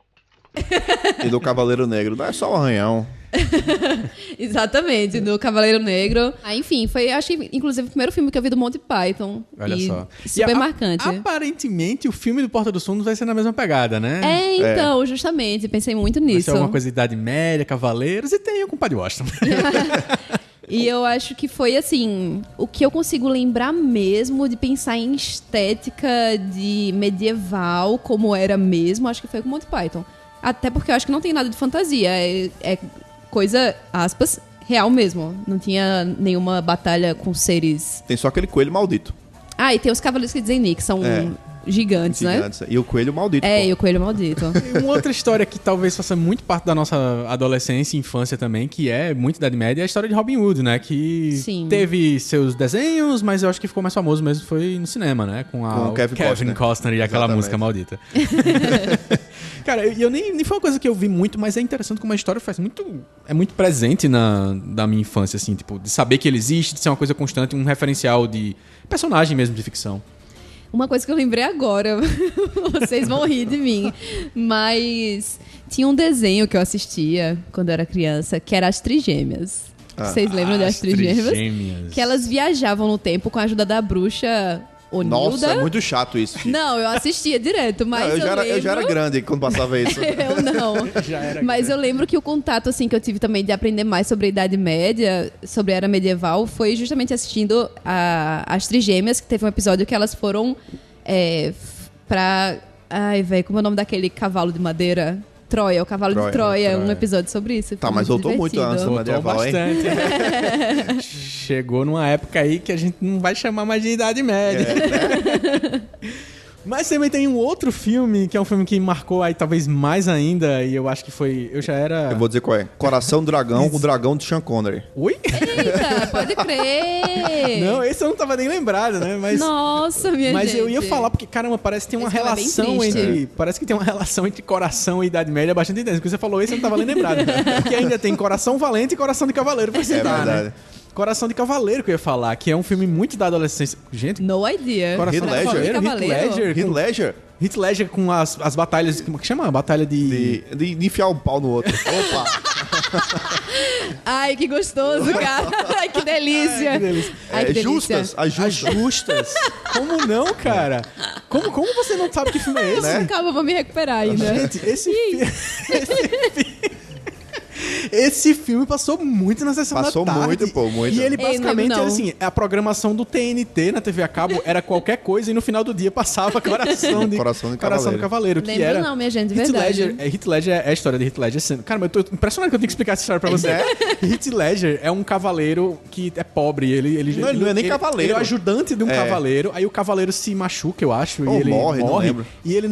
E do Cavaleiro Negro, não é só o arranhão. Exatamente, do Cavaleiro Negro. Enfim, foi, acho que, inclusive, o primeiro filme que eu vi do Monty Python. Olha e só. Super E marcante. Aparentemente, o filme do Porta dos Fundos vai ser na mesma pegada, né? Então, justamente, pensei muito Vai nisso. ser alguma coisa de Idade Média, Cavaleiros, e tem o compadre Washington. E eu acho que foi, assim, o que eu consigo lembrar mesmo de pensar em estética de medieval, como era mesmo, acho que foi com Monty Python. Até porque eu acho que não tem nada de fantasia. É coisa, aspas, real mesmo. Não tinha nenhuma batalha com seres... Tem só aquele coelho maldito. E tem os Cavaleiros que dizem Nick, que são gigantes, né? E o coelho maldito. E o Coelho Maldito. E uma outra história que talvez faça muito parte da nossa adolescência e infância também, que é muito Idade Média, é a história de Robin Hood, né? Que Sim. teve seus desenhos, mas eu acho que ficou mais famoso mesmo foi no cinema, né? Com o Kevin Costner e aquela Exatamente. música maldita. Cara, eu nem foi uma coisa que eu vi muito, mas é interessante como a história é muito presente da minha infância, assim, tipo, de saber que ele existe, de ser uma coisa constante, um referencial de personagem mesmo de ficção. Uma coisa que eu lembrei agora, vocês vão rir de mim, mas tinha um desenho que eu assistia quando eu era criança, que era As Trigêmeas. Vocês lembram das Trigêmeas? Que elas viajavam no tempo com a ajuda da bruxa Onilda. Nossa, é muito chato isso, filho. Não, eu assistia direto, mas eu já era lembro... grande quando passava isso. Eu não. Mas eu lembro que o contato assim que eu tive também de aprender mais sobre a Idade Média, sobre a Era Medieval, foi justamente assistindo As Trigêmeas, que teve um episódio que elas foram pra... Ai, velho, como é o nome daquele cavalo de madeira? Troia, o cavalo de Troia, um episódio sobre isso. Tá, mas voltou muito antes da Voltou medieval, hein? bastante. Chegou numa época aí que a gente não vai chamar mais de Idade Média. Mas também tem um outro filme, que é um filme que marcou aí talvez mais ainda, e eu acho que foi... Eu já era... Eu vou dizer qual é. Coração do Dragão, o dragão de Sean Connery. Oi? Eita, pode crer! Não, esse eu não tava nem lembrado, né? Mas... Nossa, minha gente. Mas eu ia falar, porque, caramba, parece que tem uma Esse filme é bem relação triste. entre... Parece que tem uma relação entre coração e Idade Média bastante intensa. Porque você falou isso, eu não tava nem lembrado. Porque ainda tem Coração Valente e Coração de Cavaleiro pra citar, verdade. né? Coração de Cavaleiro, que eu ia falar, que é um filme muito da adolescência. Gente, No idea. Coração Heath de Ledger. Cavaleiro, Heath Ledger. Heath Ledger? Heath Ledger com as batalhas... Como que chama? Batalha de... De enfiar o pau no outro. Opa! Ai, que gostoso, cara. Ai, que delícia. Ai, que delícia. Ai, que delícia. Justas. As As justas. justas. Como não, cara? Como você não sabe que filme é esse? Né? Calma, eu vou me recuperar ainda. Gente, esse filme passou muito na sessão Passou da tarde. muito, pô, muito. E ele Ei, não basicamente lembro, era não. assim, a programação do TNT na TV a cabo era qualquer coisa e no final do dia passava Coração de Cavaleiro, que Lembro era... não, minha gente, de Heath verdade. Ledger é a história de Heath Ledger sendo... Cara, eu tô impressionado que eu tenho que explicar essa história pra você. Heath Ledger é um cavaleiro que é pobre, ele Não é nem cavaleiro. Ele é o ajudante de um cavaleiro, aí o cavaleiro se machuca, eu acho, Ou e ele morre, não lembro. e ele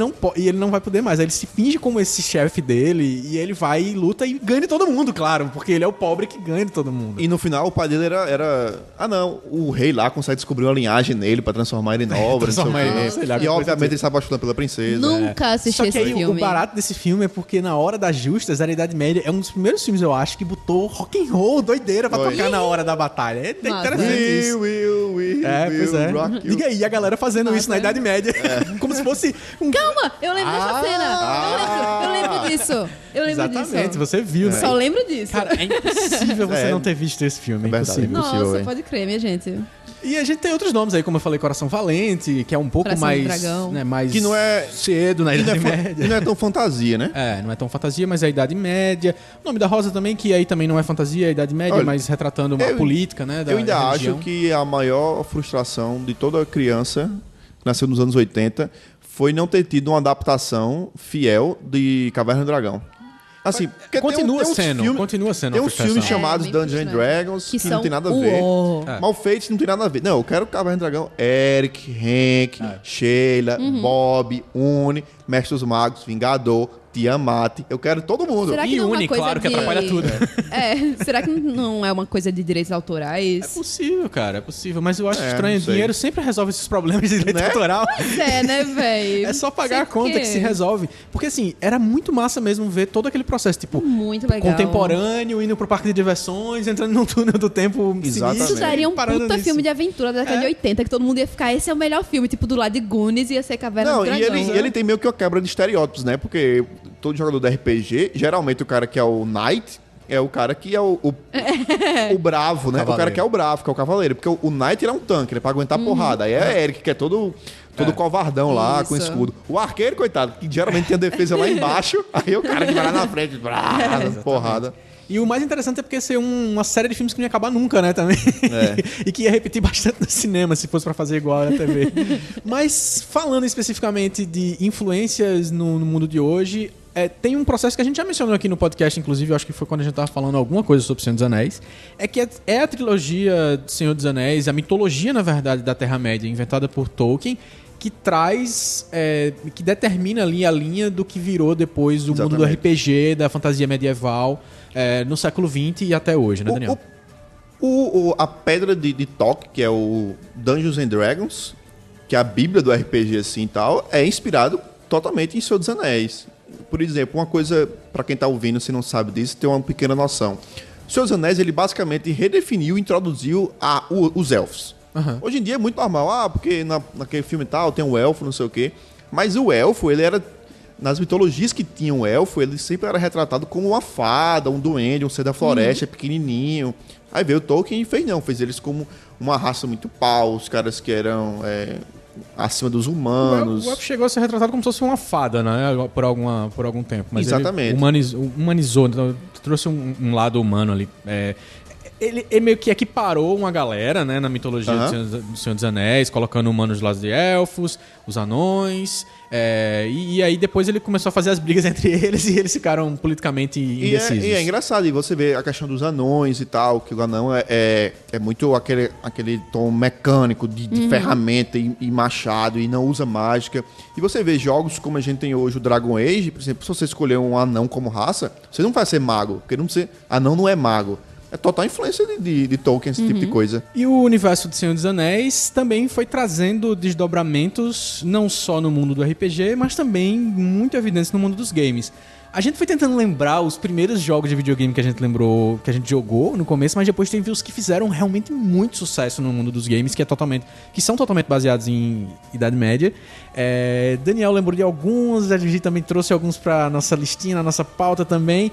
não vai poder mais. Aí ele se finge como esse chefe dele e ele vai e luta e ganha de todo mundo, claro, porque ele é o pobre que ganha de todo mundo. E no final o pai dele era... Ah, não. O rei lá consegue descobrir uma linhagem nele pra transformar ele em nobre, não sei o Transformar ele, quê. sei lá, E coisa obviamente ele se apaixona pela princesa. Nunca assisti Só que esse aí filme. o barato desse filme é porque na hora das justas, a Idade Média é um dos primeiros filmes, eu acho, que botou rock and roll, doideira, pra Foi. tocar na hora da batalha. É Massa. interessante isso. We Pois é. rock you. Diga aí, a galera fazendo Massa. isso na Idade Média. Como se fosse um... Calma, eu lembro dessa cena. Eu lembro disso. Eu lembro Exatamente, disso. você viu, né? Só lembro disso. Cara, é impossível você É. não ter visto esse filme. É verdade. impossível. impossível, Nossa, hein? pode crer, minha gente. E a gente tem outros nomes aí, como eu falei, Coração Valente, que é um pouco Coração do mais... Dragão. Né, mais Que não é- cedo na E não, Idade é, Média. e não é tão fantasia, né? É, não é tão fantasia, mas é a Idade Média. O Nome da Rosa também, que aí também não é fantasia, é a Idade Média, Olha, mas retratando uma eu- política, né? Eu ainda da acho religião. que a maior frustração de toda criança que nasceu nos anos 80 foi não ter tido uma adaptação fiel de Caverna do Dragão. Assim, porque Continua tem uns sendo filmes- uma Tem uns frustração. filmes chamados bem Dungeons and frustrante. Dragons que, não são tem nada a ver. uó. Mal feitos não tem nada a ver. Não, eu quero Caverna do Dragão. Eric, Hank, Sheila, Bob, Uni, Mestre dos Magos, Vingador, Tiamat. Eu quero todo mundo. Será que E não é uma Uni, coisa claro, que de... atrapalha tudo. Será que não é uma coisa de direitos É autorais? possível, cara, é possível. Mas eu acho É, estranho. não sei. Dinheiro sempre resolve esses problemas de direito Né? autoral. Né, velho? É só pagar a conta que se resolve. Porque, assim, era muito massa mesmo ver todo aquele processo, tipo, Muito legal. contemporâneo, indo pro parque de diversões, entrando num túnel do tempo Exatamente. Isso daria um parando puta nisso. filme de aventura da década de 80, que todo mundo ia ficar, esse é o melhor filme, tipo, do lado de Goonies, ia ser Caverna Não, do e Dragão. ele tem meio que uma quebra de estereótipos, né? Porque todo jogador de RPG, geralmente o cara que é o Knight é o cara que é o bravo, né? O cara que é o bravo, que é o cavaleiro. Porque o Knight ele é um tanque, ele é pra aguentar porrada. Aí é Eric, que é todo covardão lá, com Isso. escudo. O arqueiro, coitado, que geralmente tem a defesa lá embaixo, aí é o cara que vai lá na frente, porrada. E o mais interessante é porque ser uma série de filmes que não ia acabar nunca, né, também. E que ia repetir bastante no cinema, se fosse pra fazer igual na TV. Mas, falando especificamente de influências no mundo de hoje, tem um processo que a gente já mencionou aqui no podcast, inclusive, eu acho que foi quando a gente tava falando alguma coisa sobre o Senhor dos Anéis, que é a trilogia do Senhor dos Anéis, a mitologia, na verdade, da Terra-média, inventada por Tolkien, que traz, que determina ali a linha do que virou depois o mundo do RPG, da fantasia medieval, no século XX e até hoje, né, Daniel? A pedra de toque, que é o Dungeons and Dragons, que é a bíblia do RPG assim e tal, é inspirado totalmente em Senhor dos Anéis. Por exemplo, uma coisa, pra quem tá ouvindo, se não sabe disso, tem uma pequena noção. O Senhor dos Anéis, ele basicamente redefiniu e introduziu os elfos. Uhum. Hoje em dia é muito normal, porque naquele filme e tal tem um elfo, não sei o quê. Mas o elfo, ele era... Nas mitologias que tinham um elfo, ele sempre era retratado como uma fada, um duende, um ser da floresta, pequenininho. Aí veio o Tolkien e fez eles como uma raça muito pau, os caras que eram acima dos humanos. O elfo chegou a ser retratado como se fosse uma fada, né? Por algum tempo. Mas Exatamente. Ele humanizou, então, trouxe um lado humano ali. Ele meio que equiparou uma galera, né, na mitologia do Senhor dos Anéis, colocando humanos do lado de elfos, os anões, e aí depois ele começou a fazer as brigas entre eles e eles ficaram politicamente indecisos. E é engraçado, e você vê a questão dos anões e tal, que o anão é muito aquele tom mecânico de ferramenta e machado, e não usa mágica. E você vê jogos como a gente tem hoje, o Dragon Age, por exemplo, se você escolher um anão como raça, você não vai ser mago, porque anão não é mago. É total influência de Tolkien, esse tipo de coisa. E o universo do Senhor dos Anéis também foi trazendo desdobramentos, não só no mundo do RPG, mas também muito evidentes no mundo dos games. A gente foi tentando lembrar os primeiros jogos de videogame que a gente jogou no começo, mas depois teve os que fizeram realmente muito sucesso no mundo dos games, que são totalmente baseados em Idade Média. Daniel lembrou de alguns, a gente também trouxe alguns pra nossa listinha, na nossa pauta também.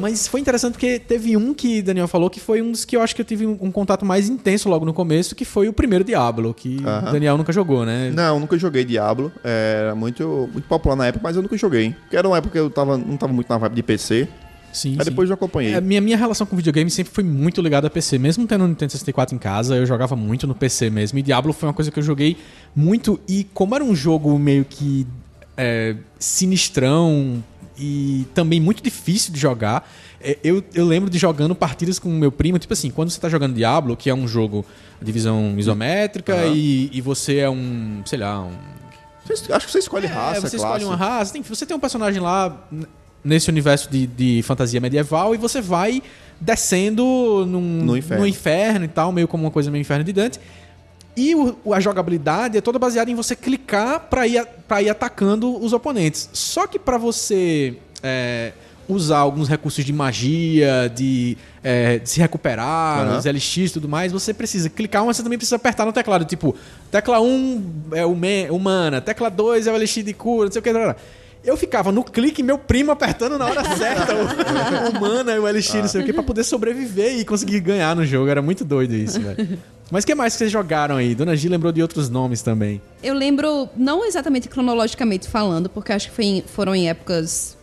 Mas foi interessante porque teve um que Daniel falou que foi um dos que eu acho que eu tive um contato mais intenso logo no começo, que foi o primeiro Diablo, que Daniel nunca jogou, né? Não, nunca joguei Diablo. Era muito, muito popular na época, mas eu nunca joguei. Porque era uma época que eu não tava muito na vibe de PC. Sim, Aí depois eu acompanhei. Minha relação com videogame sempre foi muito ligada a PC. Mesmo tendo um Nintendo 64 em casa, eu jogava muito no PC mesmo. E Diablo foi uma coisa que eu joguei muito. E como era um jogo meio que sinistrão e também muito difícil de jogar, eu lembro de jogando partidas com o meu primo. Tipo assim, quando você tá jogando Diablo, que é um jogo de visão isométrica e você é um, sei lá... Acho que você escolhe raça, você classe. escolhe uma raça. Você tem um personagem lá nesse universo de fantasia medieval e você vai descendo no inferno e tal, meio como uma coisa meio inferno de Dante. E a jogabilidade é toda baseada em você clicar pra ir atacando os oponentes. Só que pra você usar alguns recursos de magia, de se recuperar, os LX e tudo mais, você precisa clicar, mas você também precisa apertar no teclado. Tipo, tecla 1 é o mana, tecla 2 é o LX de cura, não sei o que. Eu ficava no clique, meu primo apertando na hora certa o mana e o LX, não sei o que, pra poder sobreviver e conseguir ganhar no jogo. Era muito doido isso, velho. Mas o que mais que vocês jogaram aí? Dona Gi lembrou de outros nomes também. Eu lembro, não exatamente cronologicamente falando, porque acho que foram em épocas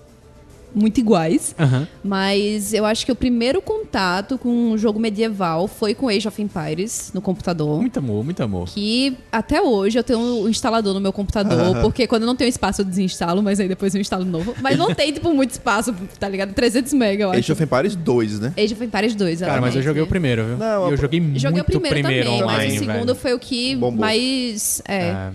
muito iguais. Aham. Mas eu acho que o primeiro contato com um jogo medieval foi com Age of Empires no computador. Muito amor, muito amor. Que até hoje eu tenho um instalador no meu computador, porque quando eu não tenho espaço eu desinstalo, mas aí depois eu instalo de novo. Mas não tem, tipo, muito espaço, tá ligado? 300 MB, eu acho. Age of Empires 2, né? Age of Empires 2, Cara, mas eu joguei o primeiro, viu? Não, E eu joguei muito Joguei o primeiro também, online, mas o segundo velho. foi o que Bombou. mais...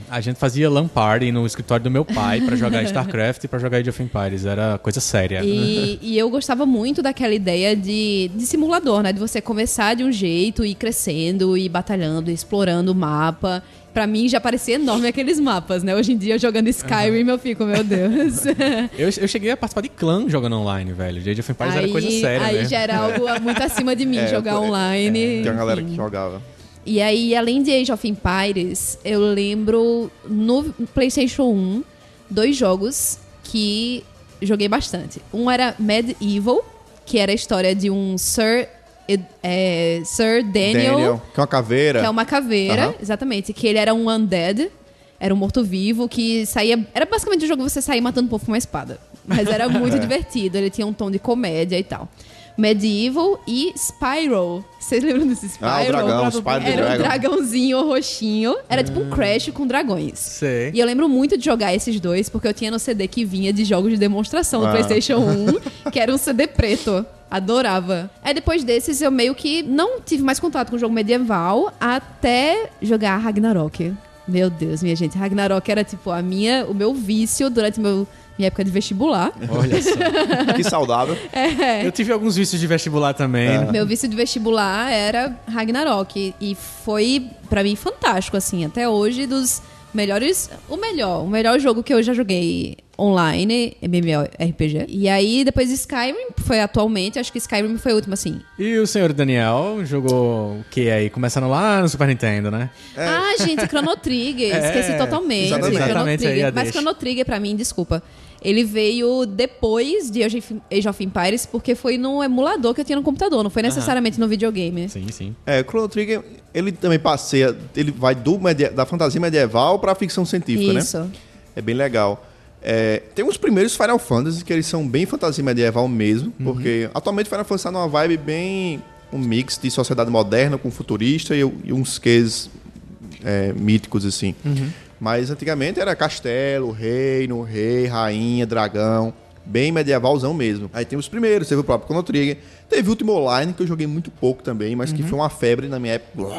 A gente fazia LAN party no escritório do meu pai pra jogar StarCraft e pra jogar Age of Empires. Era coisa séria. E eu gostava muito daquela ideia de simulador, né? De você começar de um jeito, ir crescendo, ir batalhando, ir explorando o mapa. Pra mim já parecia enorme aqueles mapas, né? Hoje em dia, jogando Skyrim, eu fico, meu Deus. Eu cheguei a participar de clã jogando online, velho. Age of Empires era coisa séria, aí né? já era algo muito acima de mim, jogar online. Tem uma galera enfim. que jogava. E aí, além de Age of Empires, eu lembro no PlayStation 1, 2 jogos que joguei bastante. Um era Medieval, que era a história de um Sir Daniel, Que é uma caveira. que é uma caveira, Aham. exatamente, que ele era um undead, era um morto-vivo que saía... Era basicamente um jogo que você saía matando o povo com uma espada. Mas era muito divertido, ele tinha um tom de comédia e tal. Medieval e Spyro. Vocês lembram desse Spyro? Ah, o dragão, Spyro the Era um Dragon. dragãozinho roxinho. Era tipo um Crash com dragões. Sei. E eu lembro muito de jogar esses dois, porque eu tinha no CD que vinha de jogos de demonstração do PlayStation 1, que era um CD preto. Adorava. Aí depois desses eu meio que não tive mais contato com o jogo medieval até jogar Ragnarok. Meu Deus, minha gente. Ragnarok era tipo o meu vício durante minha época de vestibular. Olha só. Que saudável. É. Eu tive alguns vícios de vestibular também. Meu vício de vestibular era Ragnarok. E foi, pra mim, fantástico, assim. Até hoje, dos melhores... O melhor jogo que eu já joguei online, MMORPG. E aí, depois Skyrim, foi atualmente. Acho que Skyrim foi o último, assim. E o senhor Daniel jogou o que aí? Começando lá no Super Nintendo, né? Ah, gente, Chrono Trigger. Esqueci totalmente. exatamente. Chrono Exatamente, aí a Trigger. Mas deixa. Chrono Trigger, pra mim, desculpa. Ele veio depois de Age of Empires, porque foi no emulador que eu tinha no computador. Não foi necessariamente no videogame. Sim, sim. O Chrono Trigger, ele também passeia... Ele vai da fantasia medieval pra ficção científica, Isso. né? É bem legal. Tem os primeiros Final Fantasy, que eles são bem fantasia medieval mesmo, porque atualmente Final Fantasy tá numa vibe bem... Um mix de sociedade moderna com futurista e uns quês míticos, assim. Mas antigamente era castelo, reino, rei, rainha, dragão. Bem medievalzão mesmo. Aí tem os primeiros, teve o próprio Chrono Trigger. Teve o Ultima Online, que eu joguei muito pouco também, mas que foi uma febre na minha época.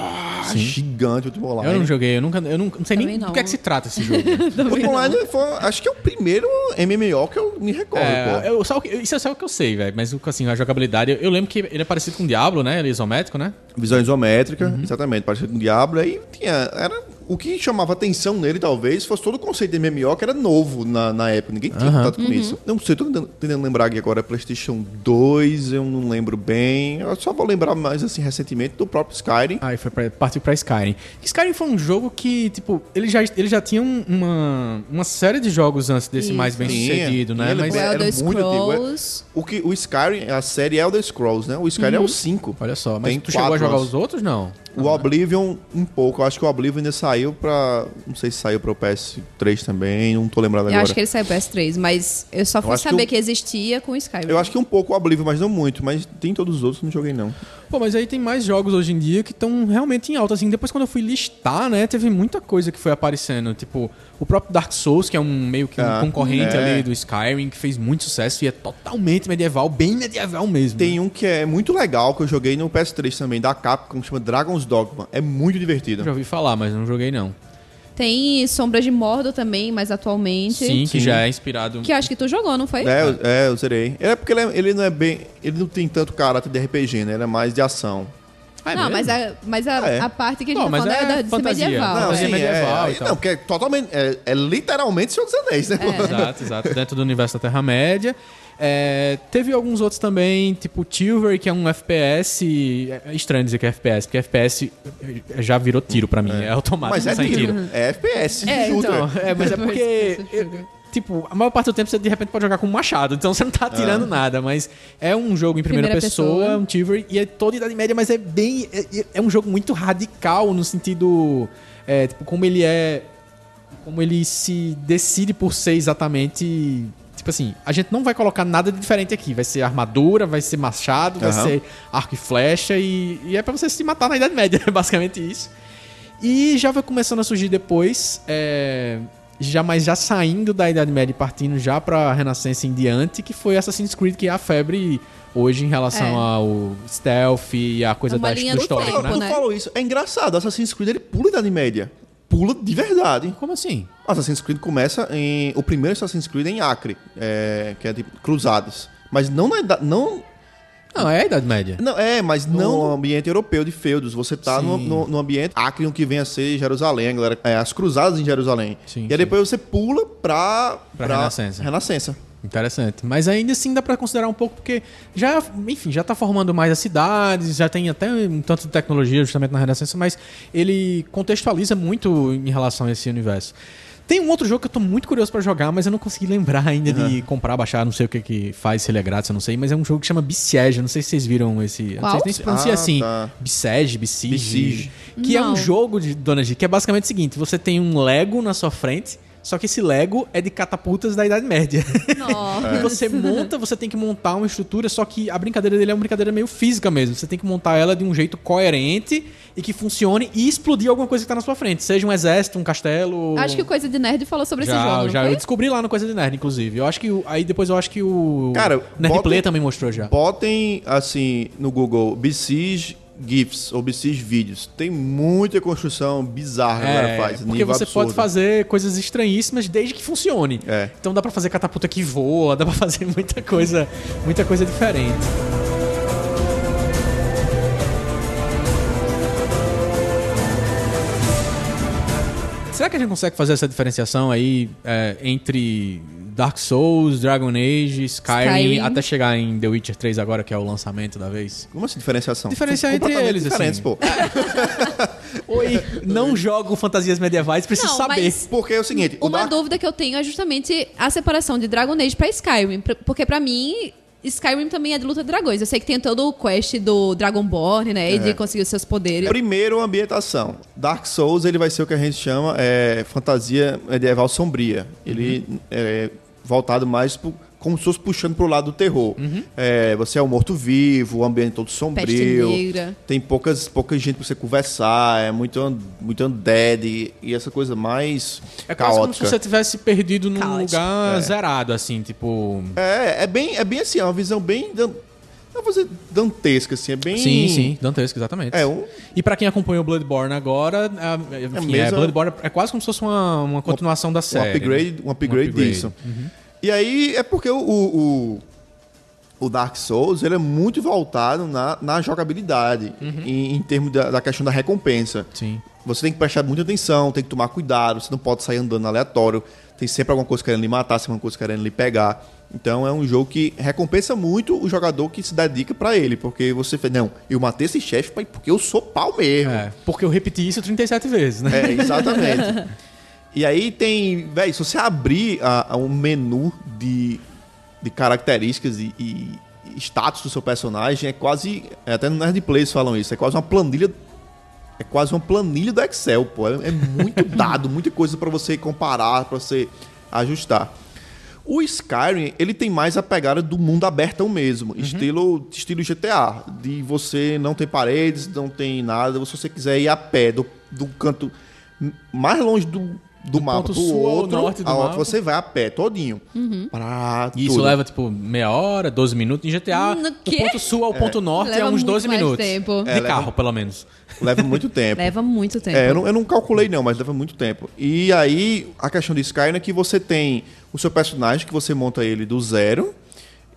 Gigante o Ultima Online. Eu não joguei, eu não sei Também nem não. do que é que se trata esse jogo. O Ultima Online foi, acho que é o primeiro MMO que eu me recordo, pô. Isso é só o que eu sei, velho. Mas assim, a jogabilidade, eu lembro que ele é parecido com o Diablo, né? Ele é isométrico, né? Visão isométrica, exatamente, parecido com o Diablo. Aí era... O que chamava atenção nele, talvez, fosse todo o conceito de MMO, que era novo na época. Ninguém tinha contato com isso. Não sei, tô tentando lembrar aqui agora. PlayStation 2, eu não lembro bem. Eu só vou lembrar mais, assim, recentemente, do próprio Skyrim. Aí partiu pra Skyrim. Skyrim foi um jogo que, tipo, ele já tinha uma série de jogos antes desse Isso. mais bem sucedido, Tinha, né? ele Mas O era Elder muito antigo, Scrolls. O Skyrim, a série Elder Scrolls, né? O Skyrim é o 5. olha só, mas Tem tu chegou a 4 jogar anos. os outros, não? O Oblivion, um pouco. Eu acho que o Oblivion ainda saiu pra... Não sei se saiu pra o PS3 também. Não tô lembrado Eu agora. acho que ele saiu PS3, mas eu só fui acho que saber o- que existia com o Skyrim. Eu acho que um pouco o Oblivion, mas não muito. Mas tem todos os outros que não joguei, não. Pô, mas aí tem mais jogos hoje em dia que estão realmente em alta, assim. Depois quando eu fui listar, né, teve muita coisa que foi aparecendo. Tipo, o próprio Dark Souls, que é meio que um concorrente ali do Skyrim, que fez muito sucesso e é totalmente medieval, bem medieval mesmo. Tem um que é muito legal, que eu joguei no PS3 também, da Capcom, que chama Dragon's Dogma. É muito divertido. Já ouvi falar, mas não joguei não. Tem Sombras de Mordor também, mas atualmente. Sim, que Sim. já é inspirado... Que eu acho que tu jogou, não foi? Eu zerei. É porque ele não é bem... Ele não tem tanto caráter de RPG, né? Ele é mais de ação. Ah, é não, mesmo? mas É. a parte que a gente Não, tá mas falando é é de ser fantasia. medieval. Não, fantasia medieval e tal. Não, porque é totalmente... É literalmente Senhor dos Anéis, né? Exato. Dentro do universo da Terra-média. Teve alguns outros também, tipo Tilbury, que é um FPS. É estranho dizer que é FPS, porque FPS já virou tiro pra mim. É automático, Mas é sai tiro. É FPS. shooter. Então, mas é porque... Tipo, a maior parte do tempo você de repente pode jogar com um machado, então você não tá atirando nada, mas é um jogo em primeira pessoa, um Tilbury, e é toda Idade Média, mas é bem... É um jogo muito radical no sentido... tipo, como ele se decide por ser exatamente... tipo assim, a gente não vai colocar nada de diferente aqui. Vai ser armadura, vai ser machado, vai ser arco e flecha e é pra você se matar na Idade Média, é basicamente isso. E já vai começando a surgir depois, mas já saindo da Idade Média e partindo já pra Renascença em diante, que foi Assassin's Creed, que é a febre hoje em relação ao stealth e a coisa É uma da linha do história, tempo, né? Tu né? falou isso. É engraçado. Assassin's Creed, ele pula a Idade Média. Pula de verdade. Como assim? Assassin's Creed começa em... O primeiro Assassin's Creed é em Acre, que é de Cruzadas. Mas não na idade... Não, Não, é a Idade Média. mas não no ambiente europeu de feudos. Você tá no ambiente Acre, que vem a ser Jerusalém, galera. As Cruzadas em Jerusalém. Sim, e aí depois você pula pra Renascença. Interessante. Mas ainda assim dá pra considerar um pouco, porque já tá formando mais as cidades, já tem até um tanto de tecnologia justamente na Renascença, mas ele contextualiza muito em relação a esse universo. Tem um outro jogo que eu tô muito curioso pra jogar, mas eu não consegui lembrar ainda de comprar, baixar, não sei o que faz, se ele é grátis, eu não sei, mas é um jogo que chama Besiege, eu não sei se vocês viram esse... Eu não sei se nem se pronuncia assim. Tá. Besiege. Que é um Não. jogo de Dona G, que é basicamente o seguinte, você tem um Lego na sua frente, só que esse Lego é de catapultas da Idade Média. Nossa. E você tem que montar uma estrutura, só que a brincadeira dele é uma brincadeira meio física mesmo. Você tem que montar ela de um jeito coerente e que funcione e explodir alguma coisa que tá na sua frente. Seja um exército, um castelo... Acho que o Coisa de Nerd falou sobre esse jogo, não eu foi? descobri lá no Coisa de Nerd, inclusive. Eu acho que aí depois eu acho que o Cara, Nerd botem- Play também mostrou já. Botem, assim, no Google, Besiege GIFs ou Besiege Vídeos. Tem muita construção bizarra que a galera faz. Porque nível você absurdo. pode fazer coisas estranhíssimas desde que funcione. É. Então dá pra fazer catapulta que voa, dá pra fazer muita coisa diferente. Será que a gente consegue fazer essa diferenciação aí entre Dark Souls, Dragon Age, Skyrim, até chegar em The Witcher 3 agora, que é o lançamento da vez? Como assim diferenciação? Diferenciar São entre completamente eles, diferentes, assim. pô. Oi, não jogo fantasias medievais, preciso Não, saber. mas- Porque é o seguinte... o Uma Dark- dúvida que eu tenho é justamente a separação de Dragon Age pra Skyrim. Porque pra mim, Skyrim também é de luta de dragões. Eu sei que tem todo o quest do Dragonborn, né? E de conseguir os seus poderes. Primeiro, ambientação. Dark Souls, ele vai ser o que a gente chama fantasia medieval sombria. Ele é voltado mais como se fosse puxando pro lado do terror. Você é um morto-vivo, o ambiente todo sombrio. Peste negra. Tem pouca gente pra você conversar, é muito undead e essa coisa mais É quase como se caótica. você tivesse perdido num Caótico. lugar zerado, assim, tipo... É bem assim, é uma visão bem... Não vou dizer dantesca, assim, é bem... Sim, dantesco, exatamente. E pra quem acompanhou Bloodborne agora, mesmo- Bloodborne é quase como se fosse uma continuação da série. Um upgrade disso. E aí é porque o Dark Souls ele é muito voltado na jogabilidade, em termos da questão da recompensa. Sim. Você tem que prestar muita atenção, tem que tomar cuidado, você não pode sair andando aleatório, tem sempre alguma coisa querendo lhe matar, sempre alguma coisa querendo lhe pegar. Então é um jogo que recompensa muito o jogador que se dedica pra ele, porque você fala, não, eu matei esse chefe porque eu sou pau mesmo. Porque eu repeti isso 37 vezes, né? Exatamente. E aí tem, velho, se você abrir um menu de características e status do seu personagem, até no Nerd Plays falam isso, é quase uma planilha do Excel, pô. É muito dado, muita coisa pra você comparar, pra você ajustar. O Skyrim, ele tem mais a pegada do mundo abertão mesmo, estilo GTA, de você não tem paredes, não tem nada, se você quiser ir a pé do canto mais longe do mapa ponto pro sul ao outro, norte do a hora mapa. que você vai a pé todinho. Pra E isso tudo. leva, tipo, meia hora, 12 minutos. Em GTA, No do quê? ponto sul ao ponto norte Leva é uns muito 12 mais minutos. tempo. De leva- carro, pelo menos. Leva muito tempo. Leva muito tempo. Eu não calculei não, mas leva muito tempo. E aí, a questão de Skyrim é que você tem o seu personagem, que você monta ele do zero,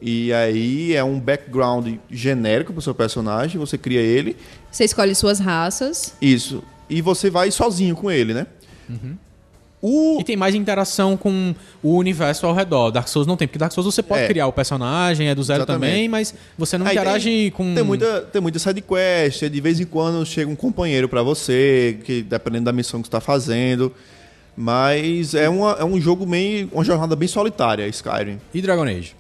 e aí é um background genérico pro seu personagem, você cria ele, Você escolhe suas raças. isso, e você vai sozinho com ele, né? O... E tem mais interação com o universo ao redor. Dark Souls não tem, porque Dark Souls você pode criar o personagem, é do zero Exatamente. também, mas você não Aí interage com... Tem muita sidequest, de vez em quando chega um companheiro pra você, que dependendo da missão que você tá fazendo. Mas é um jogo meio... uma jornada bem solitária, Skyrim. E Dragon Age?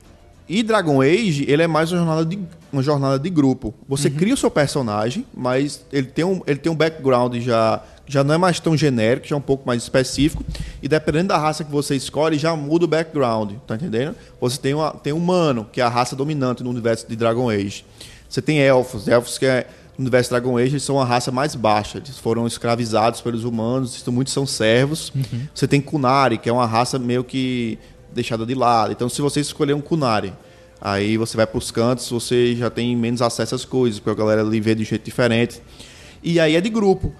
E Dragon Age, ele é mais uma jornada de grupo. Você cria o seu personagem, mas ele tem um background já já não é mais tão genérico, já é um pouco mais específico. E dependendo da raça que você escolhe, já muda o background, tá entendendo? Você tem humano, que é a raça dominante no universo de Dragon Age. Você tem elfos que no universo de Dragon Age eles são a raça mais baixa. Eles foram escravizados pelos humanos, muitos são servos. Você tem Kunari, que é uma raça meio que deixada de lado. Então, se você escolher um Kunari, aí você vai para os cantos, você já tem menos acesso às coisas, porque a galera ali vê de um jeito diferente. E aí é de grupo.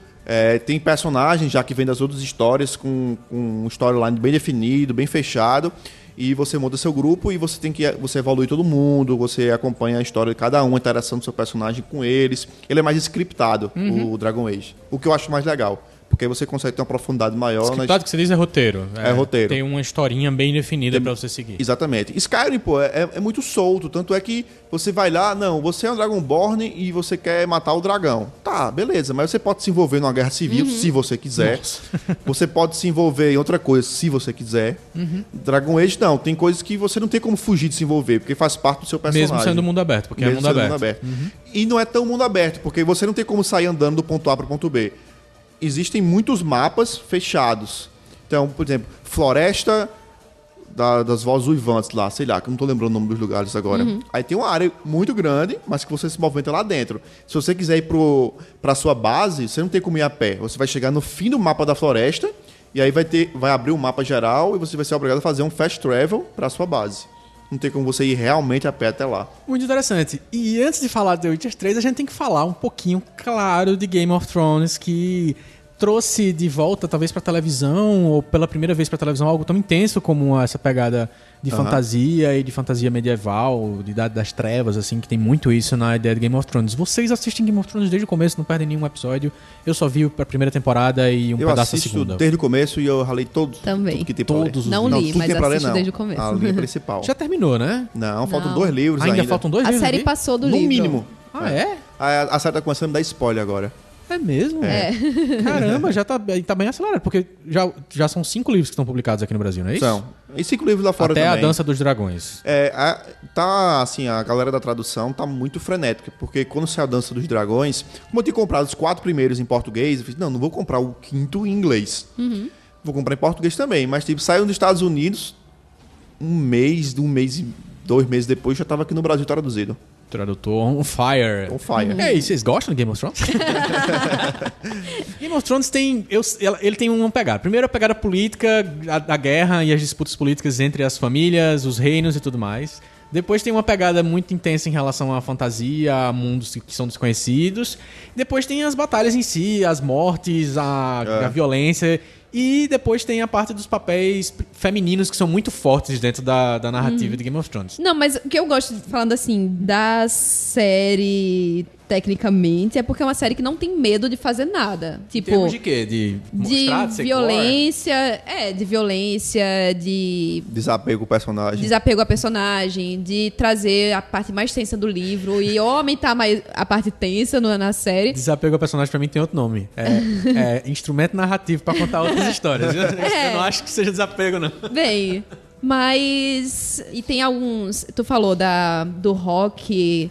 Tem personagens já que vêm das outras histórias com um storyline bem definido, bem fechado. E você monta seu grupo e você evolui todo mundo, você acompanha a história de cada um, a interação do seu personagem com eles. Ele é mais scriptado, o Dragon Age. O que eu acho mais legal. Porque aí você consegue ter uma profundidade maior. Scriptado que você diz é roteiro. É roteiro. Tem uma historinha bem definida pra você seguir. Exatamente. Skyrim, pô, é muito solto. Tanto é que você vai lá, não, você é um Dragonborn e você quer matar o dragão. Tá, beleza. Mas você pode se envolver numa guerra civil, se você quiser. Você pode se envolver em outra coisa, se você quiser. Dragon Age, não. Tem coisas que você não tem como fugir de se envolver, porque faz parte do seu personagem. Mesmo sendo mundo aberto, porque Mesmo é mundo sendo aberto. E não é tão mundo aberto, porque você não tem como sair andando do ponto A para o ponto B. Existem muitos mapas fechados. Então, por exemplo, Floresta das Vozes Uivantes lá, sei lá, que eu não tô lembrando o nome dos lugares agora. Aí tem uma área muito grande, mas que você se movimenta lá dentro. Se você quiser ir pra sua base, você não tem como ir a pé. Você vai chegar no fim do mapa da floresta e aí vai abrir o mapa geral e você vai ser obrigado a fazer um fast travel pra sua base. Não tem como você ir realmente a pé até lá. Muito interessante. E antes de falar de The Witcher 3, a gente tem que falar um pouquinho, claro, de Game of Thrones, que trouxe de volta, talvez pra televisão, ou pela primeira vez pra televisão, algo tão intenso como essa pegada de fantasia e de fantasia medieval, de Idade das Trevas, assim, que tem muito isso na ideia de Game of Thrones. Vocês assistem Game of Thrones desde o começo, não perdem nenhum episódio. Eu só vi a primeira temporada e um pedaço da segunda. Eu desde o começo e eu ralei todos. Também. Tudo que tem Todos os Não li, tudo mas que tem pra ler, assisto não. desde o começo. A linha principal. Já terminou, né? Não, faltam Não. 2 livros ainda. Ainda faltam 2 A livros série ali? passou do No livro. mínimo. Ah, é? A série tá começando a me dar spoiler agora. É mesmo? É. Caramba, já tá bem acelerado, porque já são 5 livros que estão publicados aqui no Brasil, não é isso? São. E 5 livros lá fora Até também. a Dança dos Dragões. A galera da tradução tá muito frenética, porque quando saiu a Dança dos Dragões, como eu tinha comprado os 4 primeiros em português, eu fiz, não vou comprar o 5º em inglês. Vou comprar em português também, mas tipo, saiu nos Estados Unidos, um mês e 2 meses depois já tava aqui no Brasil traduzido. Tradutor on fire. On fire. E aí, vocês gostam de Game of Thrones? Game of Thrones ele tem uma pegada. Primeiro a pegada política, a guerra e as disputas políticas entre as famílias, os reinos e tudo mais. Depois tem uma pegada muito intensa em relação à fantasia, a mundos que são desconhecidos. Depois tem as batalhas em si, as mortes, a violência. E depois tem a parte dos papéis femininos que são muito fortes dentro da narrativa de Game of Thrones. Não, mas o que eu gosto, falando assim, da série tecnicamente, é porque é uma série que não tem medo de fazer nada. Em Tipo, termos de quê? De mostrar, de ser violência, de violência, de Desapego ao personagem. desapego a personagem, de trazer a parte mais tensa do livro e aumentar mais a parte tensa na série. Desapego ao personagem pra mim tem outro nome. É instrumento narrativo pra contar outras histórias. Eu não acho que seja desapego, não. Bem, mas... E tem alguns... Tu falou do rock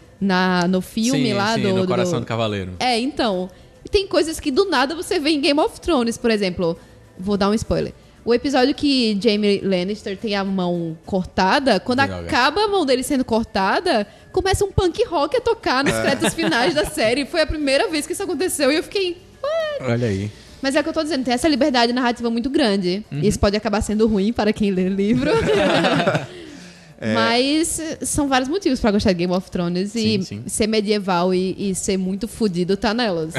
no filme lá sim, do... no Coração do Cavaleiro. Então... Tem coisas que do nada você vê em Game of Thrones, por exemplo. Vou dar um spoiler. O episódio que Jaime Lannister tem a mão cortada, quando Legal, acaba a mão dele sendo cortada, começa um punk rock a tocar nos créditos finais da série. Foi a primeira vez que isso aconteceu e eu fiquei... What? Olha aí. Mas é o que eu tô dizendo, tem essa liberdade narrativa muito grande. Isso pode acabar sendo ruim para quem lê o livro. Mas são vários motivos pra gostar de Game of Thrones. Sim, E sim. ser medieval e ser muito fudido tá nelas.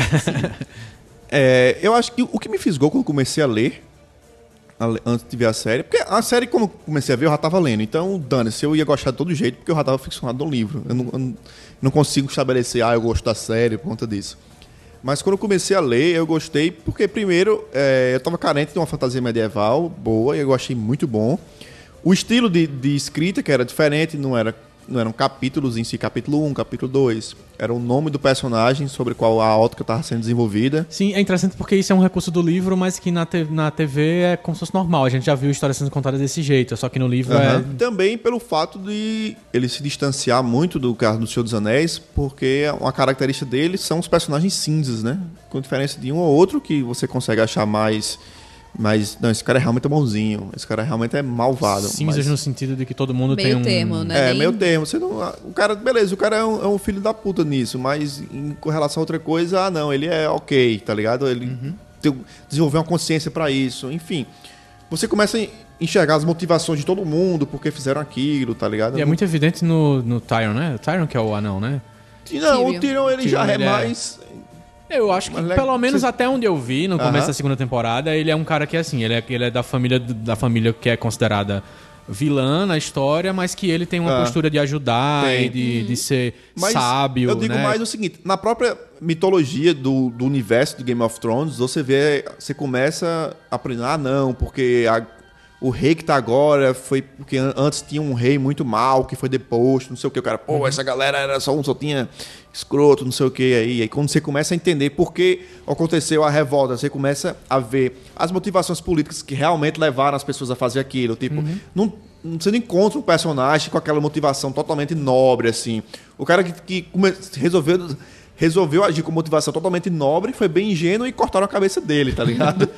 Eu acho que o que me fisgou quando comecei a ler, antes de ver a série, porque a série, quando eu comecei a ver, eu já tava lendo. Então, dane-se, eu ia gostar de todo jeito, porque eu já tava ficcionado no livro. Eu não consigo estabelecer, eu gosto da série por conta disso. Mas quando eu comecei a ler, eu gostei, porque primeiro, eu tava carente de uma fantasia medieval boa, e eu achei muito bom. O estilo de escrita, que era diferente, não era não eram capítulos em si, capítulo 1, capítulo 2. Era o nome do personagem sobre qual a ótica estava sendo desenvolvida. Sim, é interessante porque isso é um recurso do livro, mas que na TV é como se fosse normal. A gente já viu histórias sendo contadas desse jeito, só que no livro Também pelo fato de ele se distanciar muito do caso do Senhor dos Anéis, porque uma característica dele são os personagens cinzas, né? Com diferença de um ou outro que você consegue achar mais... Mas, não, esse cara é realmente bonzinho. Esse cara realmente é malvado. Cinzas no sentido de que todo mundo tem Meio um... termo, né? É, Nem- meio termo. Você não, o cara, beleza, o cara é um filho da puta nisso, mas com relação a outra coisa, não, ele é ok, tá ligado? Ele desenvolveu uma consciência pra isso, enfim. Você começa a enxergar as motivações de todo mundo, porque fizeram aquilo, tá ligado? E é muito evidente no Tyrion, né? O Tyrion que é o anão, né? Não, o Tyrion, ele já Tyrion, é ele é- mais... Eu acho que, Mas pelo menos você- até onde eu vi, no começo Aham. da segunda temporada, ele é um cara que, assim, ele é da família que é considerada vilã na história, mas que ele tem uma postura de ajudar Tem. e de ser Mas sábio, eu digo né? mais o seguinte, na própria mitologia do universo de Game of Thrones, você começa a aprender, não, porque o rei que tá agora foi porque antes tinha um rei muito mal que foi deposto, não sei o que, o cara, essa galera era só tinha escroto, não sei o que aí quando você começa a entender por que aconteceu a revolta, você começa a ver as motivações políticas que realmente levaram as pessoas a fazer aquilo, tipo, você não encontra um personagem com aquela motivação totalmente nobre, assim. O cara que resolveu agir com motivação totalmente nobre, foi bem ingênuo e cortaram a cabeça dele, tá ligado?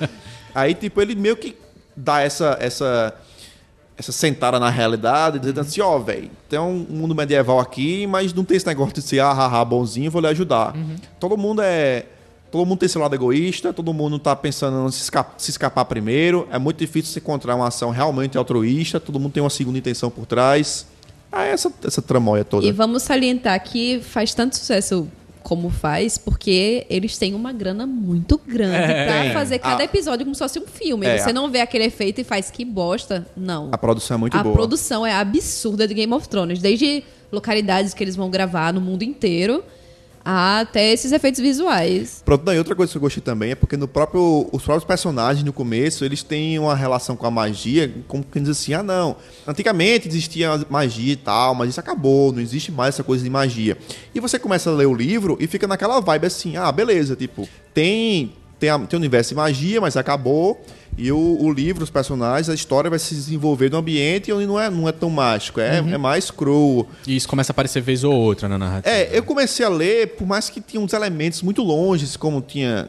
Aí, tipo, ele meio que dá essa sentada na realidade, dizendo assim, velho, tem um mundo medieval aqui, mas não tem esse negócio de ser bonzinho, vou lhe ajudar. Todo mundo tem seu lado egoísta, todo mundo tá pensando em se escapar primeiro, é muito difícil se encontrar uma ação realmente altruísta, todo mundo tem uma segunda intenção por trás. Essa tramóia toda. E vamos salientar que faz tanto sucesso como faz, porque eles têm uma grana muito grande pra fazer cada episódio como se fosse um filme. Você não vê aquele efeito e faz que bosta. Não. A produção é muito A boa. produção é absurda de Game of Thrones. Desde localidades que eles vão gravar no mundo inteiro, até esses efeitos visuais. Pronto, daí outra coisa que eu gostei também é porque os próprios personagens no começo, eles têm uma relação com a magia, como quem diz assim, não, antigamente existia magia e tal, mas isso acabou, não existe mais essa coisa de magia. E você começa a ler o livro e fica naquela vibe assim, beleza, tipo, tem universo de magia, mas acabou. E o livro, os personagens, a história vai se desenvolver num ambiente onde não é tão mágico, é mais cru. E isso começa a aparecer vez ou outra na narrativa. Eu comecei a ler, por mais que tinha uns elementos muito longes, como tinha...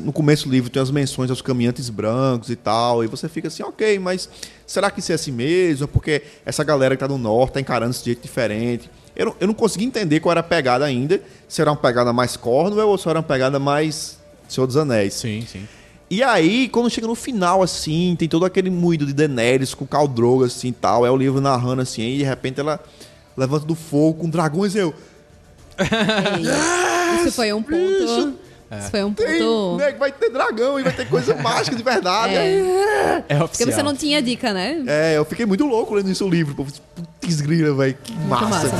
No começo do livro tem as menções aos caminhantes brancos e tal, e você fica assim, ok, mas será que isso é assim mesmo? Porque essa galera que tá no norte tá encarando esse jeito diferente. Eu não consegui entender qual era a pegada ainda, se era uma pegada mais Cornwell ou se era uma pegada mais Senhor dos Anéis. Sim, sim. E aí, quando chega no final, assim, tem todo aquele moído de Daenerys com Khal Drogo, assim, e tal. É o livro narrando, assim, e de repente ela levanta do fogo com dragões e eu... Isso foi um ponto... Isso foi um ponto... Né, vai ter dragão e vai ter coisa mágica de verdade. É Porque oficial. você não tinha dica, né? Eu fiquei muito louco lendo isso o livro. Putz grila, velho, que Muito massa.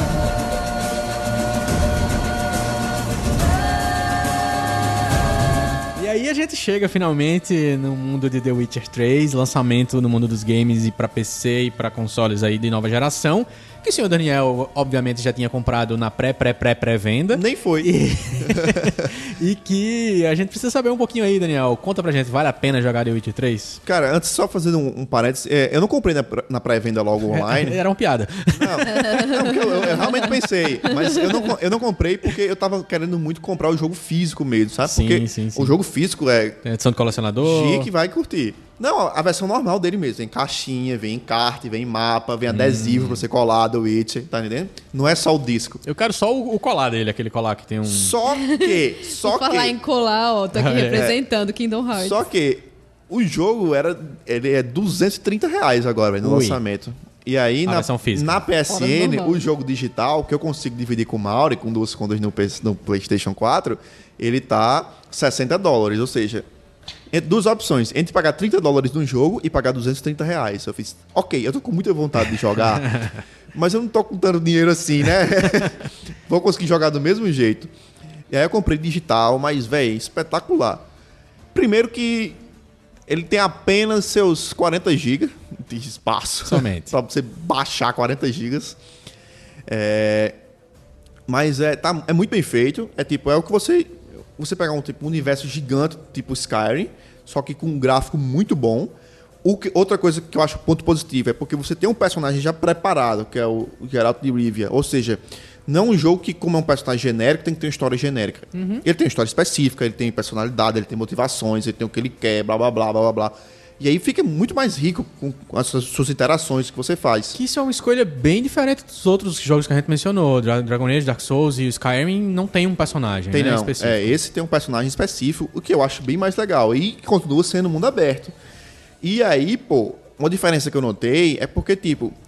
E aí a gente chega finalmente no mundo de The Witcher 3, lançamento no mundo dos games e pra PC e pra consoles aí de nova geração, que o senhor Daniel obviamente já tinha comprado na pré-venda. Nem foi. E que a gente precisa saber um pouquinho aí, Daniel. Conta pra gente, vale a pena jogar The Witcher 3? Cara, antes só fazendo um parênteses, eu não comprei na pré-venda logo online. Era uma piada. Não, porque eu realmente pensei, mas eu não comprei porque eu tava querendo muito comprar o jogo físico mesmo, sabe? Sim, Porque sim. o jogo físico é Tem edição de colecionador. chique, vai curtir. Não, a versão normal dele mesmo. Vem caixinha, vem encarte, vem mapa, vem adesivo pra você colar do Witcher, tá entendendo? Não é só o disco. Eu quero só o colar dele, aquele colar que tem um... Só Por falar em colar, ó, tô aqui representando Kingdom Hearts. Só que o jogo ele é R$230 agora, velho, no Ui. lançamento. E aí, A versão física. na Fora PSN, do normal. o jogo digital, que eu consigo dividir com o Mauri, com duas contas no PlayStation 4, ele tá $60. Ou seja, entre duas opções, entre pagar $30 no jogo e pagar R$230. Eu fiz, ok, eu tô com muita vontade de jogar, mas eu não tô com tanto dinheiro assim, né? Vou conseguir jogar do mesmo jeito. E aí eu comprei digital, mas, velho, espetacular. Primeiro que ele tem apenas seus 40 GB de espaço. Somente. Pra você baixar 40 GB. Mas é muito bem feito. É o que você pegar um universo gigante, tipo Skyrim, só que com um gráfico muito bom. Outra coisa que eu acho ponto positivo é porque você tem um personagem já preparado, que é o Geralt de Rivia. Ou seja, não é um jogo que, como é um personagem genérico, tem que ter uma história genérica. Ele tem uma história específica, ele tem personalidade, ele tem motivações, ele tem o que ele quer, blá, blá, blá, blá, blá, blá. E aí fica muito mais rico com as suas interações que você faz. Que isso é uma escolha bem diferente dos outros jogos que a gente mencionou. Dragon Age, Dark Souls e o Skyrim não tem um personagem, Tem né, não. específico. Esse tem um personagem específico, o que eu acho bem mais legal. E continua sendo mundo aberto. E aí, uma diferença que eu notei é porque,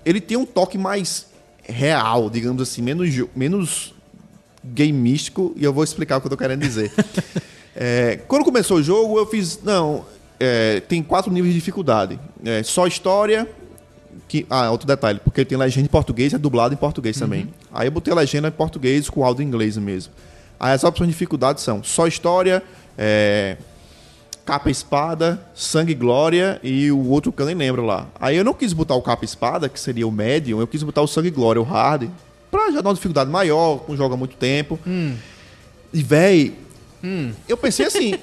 ele tem um toque mais real, digamos assim, menos gameístico, e eu vou explicar o que eu tô querendo dizer. Quando começou o jogo, eu fiz... tem 4 níveis de dificuldade. Só história... outro detalhe, porque tem legenda em português e é dublado em português também. Aí eu botei a legenda em português com áudio em inglês mesmo. Aí as opções de dificuldade são só história, capa e espada, sangue e glória e o outro que eu nem lembro lá. Aí eu não quis botar o capa e espada, que seria o medium, eu quis botar o sangue e glória, o hard, pra já dar uma dificuldade maior, não joga há muito tempo. E, véi, eu pensei assim,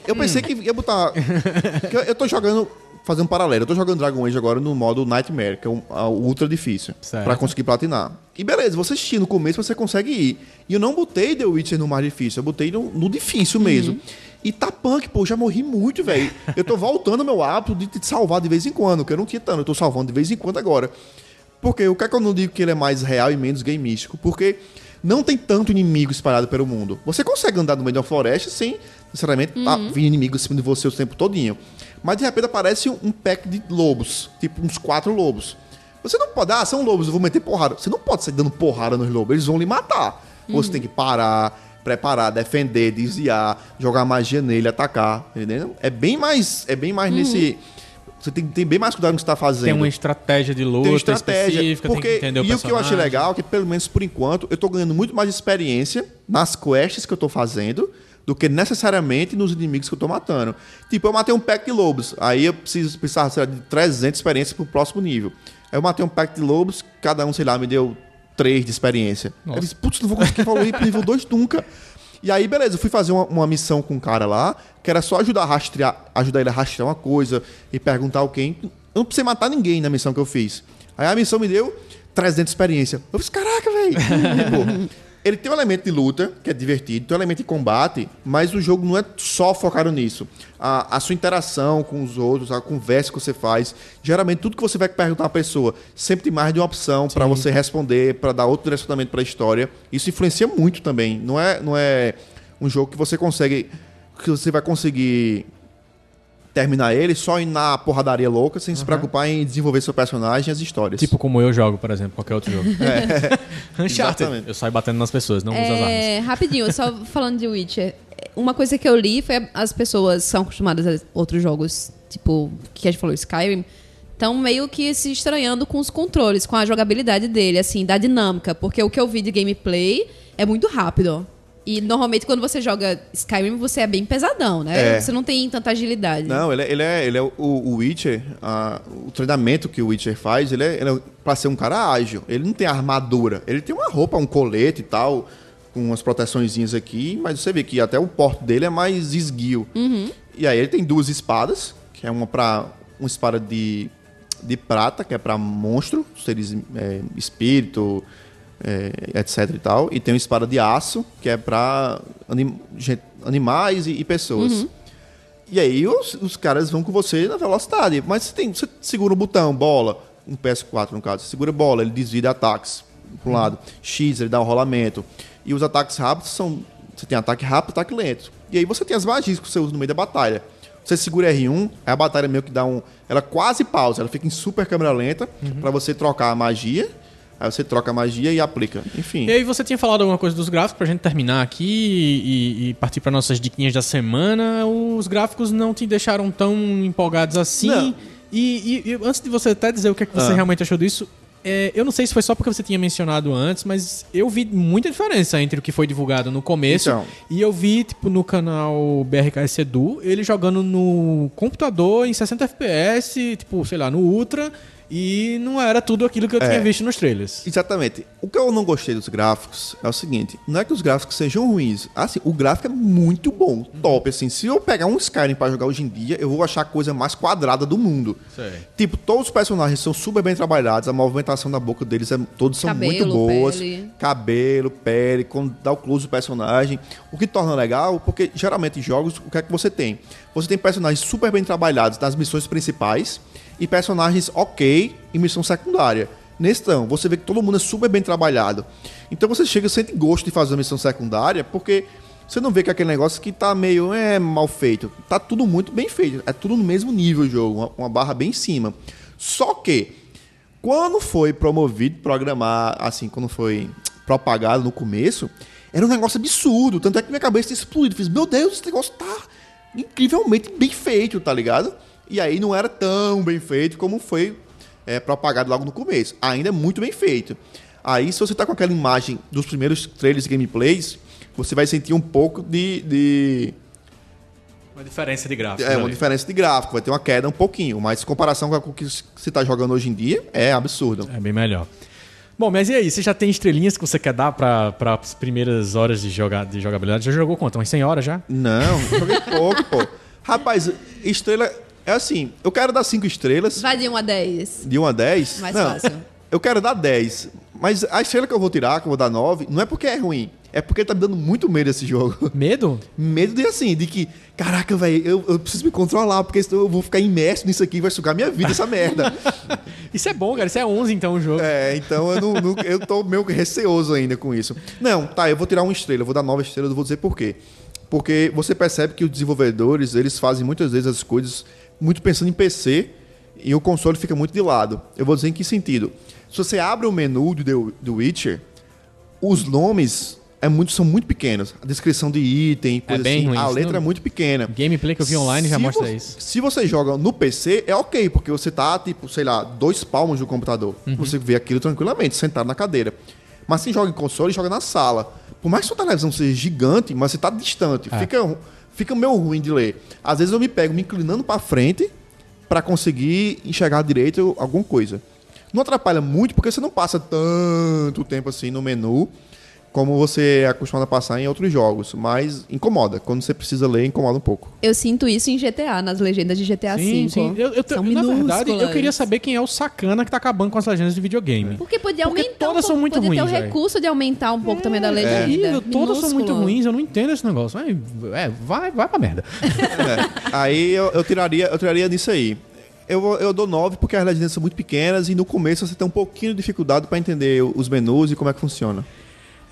que ia botar... que eu tô jogando, fazendo um paralelo, eu tô jogando Dragon Age agora no modo Nightmare, que é o ultra difícil, certo, pra conseguir platinar. E beleza, você assistir no começo, você consegue ir. E eu não botei The Witcher no mais difícil, eu botei no difícil mesmo. E tá punk, já morri muito, velho. Eu tô voltando ao meu hábito de te salvar de vez em quando, que eu não tinha tanto, eu tô salvando de vez em quando agora. Porque o que é que eu não digo que ele é mais real e menos gameístico? Porque não tem tanto inimigo espalhado pelo mundo. Você consegue andar no meio de uma floresta sem, necessariamente, vir inimigo em cima de você o tempo todinho. Mas de repente aparece um pack de lobos, tipo uns 4 lobos. Você não pode, são lobos, eu vou meter porrada. Você não pode sair dando porrada nos lobos, eles vão lhe matar. Você tem que parar, preparar, defender, desviar, jogar magia nele, atacar, entendeu? É bem mais nesse... Você tem que ter bem mais cuidado no que você está fazendo. Tem uma estratégia de luta específica, porque, tem que entender o personagem. E o que eu achei legal é que, pelo menos por enquanto, eu tô ganhando muito mais experiência nas quests que eu tô fazendo do que necessariamente nos inimigos que eu tô matando. Eu matei um pack de lobos, aí eu precisava de 300 experiências pro próximo nível. Aí eu matei um pack de lobos, cada um, sei lá, me deu 3 de experiência. Nossa. Eu disse, putz, não vou conseguir evoluir pro nível 2 nunca. E aí, beleza, eu fui fazer uma missão com um cara lá, que era só ajudar ele a rastrear uma coisa e perguntar quem. Eu não precisei matar ninguém na missão que eu fiz. Aí a missão me deu 300 de experiência. Eu fiz, caraca, velho. Ele tem um elemento de luta, que é divertido, tem um elemento de combate, mas o jogo não é só focado nisso. A sua interação com os outros, a conversa que você faz, geralmente tudo que você vai perguntar a pessoa, sempre tem mais de uma opção para você responder, para dar outro direcionamento para a história. Isso influencia muito também. Não é um jogo que você vai conseguir terminar ele só indo na porradaria louca, sem se preocupar em desenvolver seu personagem e as histórias. Tipo como eu jogo, por exemplo, qualquer outro jogo. Uncharted. Exatamente. Eu saio batendo nas pessoas, não uso as armas. Rapidinho, só falando de Witcher. Uma coisa que eu li foi as pessoas são acostumadas a outros jogos, tipo, que a gente falou, Skyrim, estão meio que se estranhando com os controles, com a jogabilidade dele, assim, da dinâmica. Porque o que eu vi de gameplay é muito rápido. E normalmente quando você joga Skyrim, você é bem pesadão, né? Você não tem tanta agilidade. Não, ele é o Witcher, o treinamento que o Witcher faz, ele é pra ser um cara ágil. Ele não tem armadura, ele tem uma roupa, um colete e tal, com umas proteçõezinhas aqui, mas você vê que até o porte dele é mais esguio. E aí ele tem 2 espadas, que é uma espada de prata, que é pra monstro, seres espírito, etc e tal, e tem uma espada de aço, que é pra animais e pessoas. E aí os caras vão com você na velocidade, mas você segura o botão, bola, um PS4 no caso, você segura a bola, ele desvia de ataques para um lado, X, ele dá um rolamento, e os ataques rápidos você tem ataque rápido e ataque lento, e aí você tem as magias que você usa no meio da batalha. Você segura R1, aí a batalha meio que dá ela quase pausa, ela fica em super câmera lenta, para você trocar a magia. Aí você troca a magia e aplica, enfim. E aí você tinha falado alguma coisa dos gráficos pra gente terminar aqui e partir para nossas diquinhas da semana. Os gráficos não te deixaram tão empolgados assim. Não. E antes de você até dizer o que é que você realmente achou disso, eu não sei se foi só porque você tinha mencionado antes, mas eu vi muita diferença entre o que foi divulgado no começo e eu vi, tipo, no canal BRKS Edu, ele jogando no computador em 60 FPS, tipo, sei lá, no Ultra. E não era tudo aquilo que eu tinha visto nos trailers. Exatamente. O que eu não gostei dos gráficos é o seguinte, não é que os gráficos sejam ruins. Assim, o gráfico é muito bom, top. Assim, se eu pegar um Skyrim pra jogar hoje em dia, eu vou achar a coisa mais quadrada do mundo. Sei. Tipo, todos os personagens são super bem trabalhados, a movimentação da boca deles, todos são Cabelo, muito boas. pele. Cabelo, pele, quando dá o close do personagem. O que torna legal, porque geralmente em jogos, o que é que você tem? Você tem personagens super bem trabalhados nas missões principais e personagens ok em missão secundária. Nesse não, você vê que todo mundo é super bem trabalhado. Então você chega e sente gosto de fazer a missão secundária, porque você não vê que aquele negócio que tá meio mal feito. Tá tudo muito bem feito. É tudo no mesmo nível o jogo, uma barra bem em cima. Só que, quando foi promovido, programar, assim, quando foi propagado no começo, era um negócio absurdo. Tanto é que minha cabeça tinha explodido. Fiz, meu Deus, esse negócio tá incrivelmente bem feito, tá ligado? E aí não era tão bem feito como foi propagado logo no começo. Ainda é muito bem feito. Aí, se você tá com aquela imagem dos primeiros trailers e gameplays, você vai sentir um pouco de Uma diferença de gráfico. uma diferença de gráfico. Vai ter uma queda um pouquinho. Mas em comparação com o que você tá jogando hoje em dia, é absurdo. É bem melhor. Bom, mas e aí? Você já tem estrelinhas que você quer dar para as primeiras horas de jogabilidade? Já jogou quanto? Umas 100 horas já? Não, joguei pouco, pô. Rapaz, estrela... É assim, eu quero dar 5 estrelas. Vai de 1 a 10. De 1 a 10? Mais não, fácil. Eu quero dar 10. Mas a estrela que eu vou tirar, que eu vou dar 9, não é porque é ruim. É porque tá me dando muito medo esse jogo. Medo? Medo de assim, de que, caraca, velho, eu preciso me controlar, porque senão eu vou ficar imerso nisso aqui e vai sugar minha vida, essa merda. Isso é bom, cara. Isso é 11, então, o jogo. Então eu tô meio receoso ainda com isso. Não, tá, eu vou tirar 1 estrela, eu vou dar 9 estrelas, eu vou dizer por quê. Porque você percebe que os desenvolvedores, eles fazem muitas vezes as coisas muito pensando em PC e o console fica muito de lado. Eu vou dizer em que sentido. Se você abre o menu do Witcher, os nomes são muito pequenos. A descrição de item, coisa bem assim, ruim. a Isso letra não- é muito pequena. Gameplay que eu vi online já Se mostra vo- isso. Se você joga no PC, é ok, porque você tá, tipo, sei lá, 2 palmos do computador. Você vê aquilo tranquilamente, sentado na cadeira. Mas se joga em console, joga na sala. Por mais que sua televisão seja gigante, mas você tá distante. Fica meio ruim de ler. Às vezes eu me pego me inclinando pra frente pra conseguir enxergar direito alguma coisa. Não atrapalha muito, porque você não passa tanto tempo assim no menu como você é acostumado a passar em outros jogos. Mas incomoda. Quando você precisa ler, incomoda um pouco. Eu sinto isso em GTA, nas legendas de GTA V. Sim. São Na verdade, minúsculas. eu queria saber quem é o sacana que tá acabando com as legendas de videogame. Porque podia Porque aumentar todas um são pouco, muito podia ter o ruins, velho. recurso de aumentar um pouco também da legenda. Horrível, todas são muito Minúsculo. ruins, eu não entendo esse negócio. Vai pra merda. Aí eu tiraria nisso aí. Eu dou 9 porque as legendas são muito pequenas e no começo você tem um pouquinho de dificuldade pra entender os menus e como é que funciona.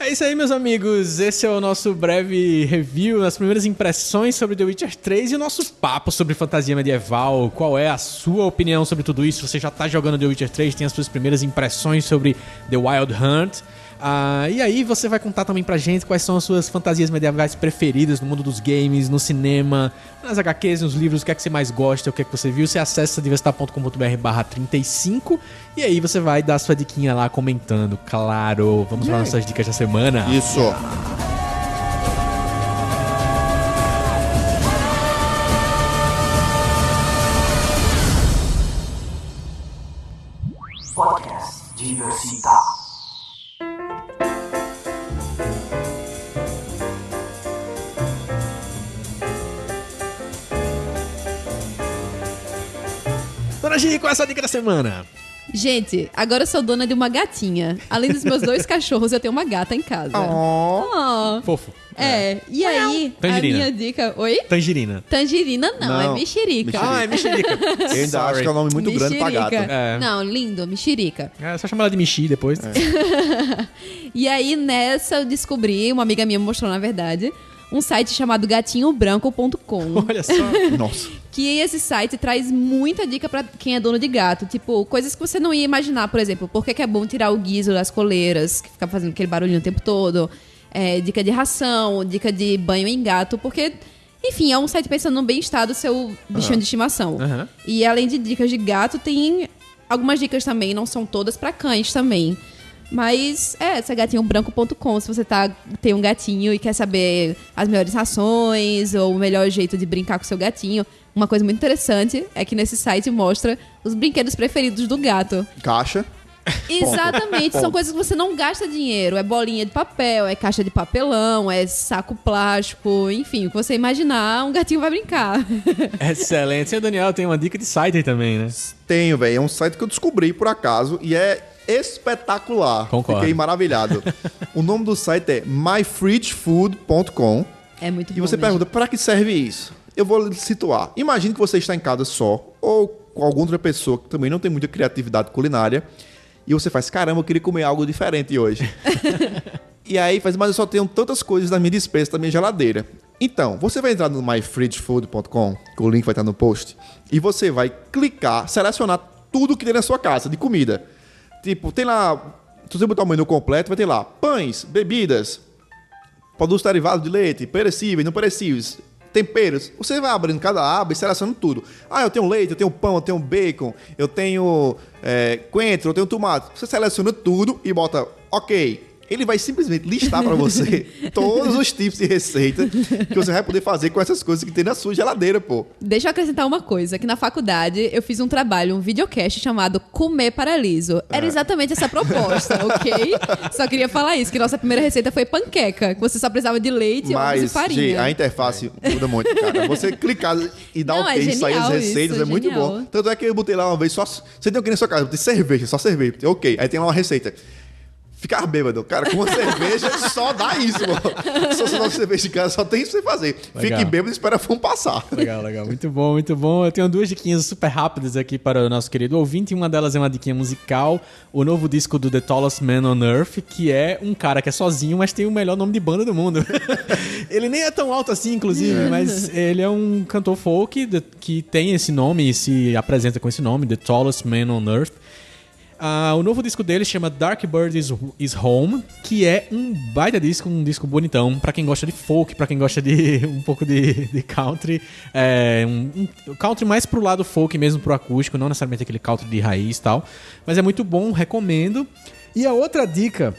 É isso aí, meus amigos. Esse é o nosso breve review, as primeiras impressões sobre The Witcher 3 e o nosso papo sobre fantasia medieval. Qual é a sua opinião sobre tudo isso? Você já tá jogando The Witcher 3, tem as suas primeiras impressões sobre The Wild Hunt. E aí você vai contar também pra gente quais são as suas fantasias medievais preferidas no mundo dos games, no cinema, nas HQs, nos livros, o que é que você mais gosta, o que é que você viu. Você acessa diversitar.com.br/35 e aí você vai dar a sua diquinha lá comentando, claro. Vamos para nossas dicas da semana. Isso. Podcast Diversita. Dona Gi, qual é a sua dica da semana? Gente, agora eu sou dona de uma gatinha. Além dos meus 2 cachorros, eu tenho uma gata em casa. Oh. Fofo. E aí, Tangerina. a minha dica... Oi? Tangerina. Tangerina não, Não, é mexerica. Ah, é mexerica. Eu ainda acho que é um nome muito grande pra gato. É. Não, lindo, mexerica. É só chamar ela de Michi depois. E aí, nessa, eu descobri, uma amiga minha me mostrou, na verdade, um site chamado gatinhobranco.com. Olha só. Nossa. Que esse site traz muita dica pra quem é dono de gato. Tipo, coisas que você não ia imaginar, por exemplo. Por que é bom tirar o guiso das coleiras, que fica fazendo aquele barulhinho o tempo todo. Dica de ração, dica de banho em gato. Porque, enfim, é um site pensando no bem-estar do seu bichinho de estimação. Aham. E além de dicas de gato, tem algumas dicas também. Não são todas pra cães também. Mas essa é gatinhobranco.com. Se você tem um gatinho e quer saber as melhores rações ou o melhor jeito de brincar com o seu gatinho. uma coisa muito interessante é que nesse site mostra os brinquedos preferidos do gato. Caixa. Exatamente, são coisas que você não gasta dinheiro. É bolinha de papel, é caixa de papelão, é saco plástico, enfim, o que você imaginar, um gatinho vai brincar. Excelente. E o Daniel tem uma dica de site aí também, né? Tenho, velho. É um site que eu descobri por acaso e é espetacular. Concordo. Fiquei maravilhado. O nome do site é myfridgefood.com. É muito bom E você mesmo. pergunta, para que serve isso? Eu vou lhe situar. Imagine que você está em casa só, ou com alguma outra pessoa que também não tem muita criatividade culinária, e você faz, caramba, eu queria comer algo diferente hoje. E aí faz, mas eu só tenho tantas coisas na minha despensa, na minha geladeira. Então, você vai entrar no myfridgefood.com, que o link vai estar no post, e você vai clicar, selecionar tudo que tem na sua casa de comida. Tipo, tem lá, se você botar o menu completo, vai ter lá pães, bebidas, produtos derivados de leite, perecíveis, não perecíveis, temperos. Você vai abrindo cada aba e selecionando tudo. Ah, eu tenho leite, eu tenho pão, eu tenho bacon, eu tenho coentro, eu tenho tomate. Você seleciona tudo e bota OK. Ele vai simplesmente listar para você todos os tipos de receita que você vai poder fazer com essas coisas que tem na sua geladeira, pô. Deixa eu acrescentar uma coisa, que na faculdade eu fiz um trabalho, um videocast chamado Comer Paraliso. Era exatamente essa proposta, ok? Só queria falar isso, que nossa primeira receita foi panqueca, que você só precisava de leite, ovos e Mas, farinha. Gi, a interface muda muito, cara. Você clicar e dar Não, OK é e sair as genial receitas isso, é muito genial. bom. Tanto é que eu botei lá uma vez só... Você tem o que na sua casa? Botei cerveja, só cerveja. Botei OK. Aí tem lá uma receita. Ficar bêbado. Cara, com uma cerveja só dá isso, mano. Se você dá cerveja de casa, só tem isso pra você fazer. Legal. Fique bêbado e espera a fome passar. Legal, legal. Muito bom, muito bom. Eu tenho duas diquinhas super rápidas aqui para o nosso querido ouvinte. Uma delas é uma diquinha musical. O novo disco do The Tallest Man on Earth, que é um cara que é sozinho, mas tem o melhor nome de banda do mundo. Ele nem é tão alto assim, inclusive, mas ele é um cantor folk que tem esse nome e se apresenta com esse nome, The Tallest Man on Earth. O novo disco dele chama Dark Bird is Home, que é um baita disco, um disco bonitão, pra quem gosta de folk, pra quem gosta de um pouco de country, um country mais pro lado folk mesmo, pro acústico, não necessariamente aquele country de raiz e tal, mas é muito bom, recomendo. E a outra dica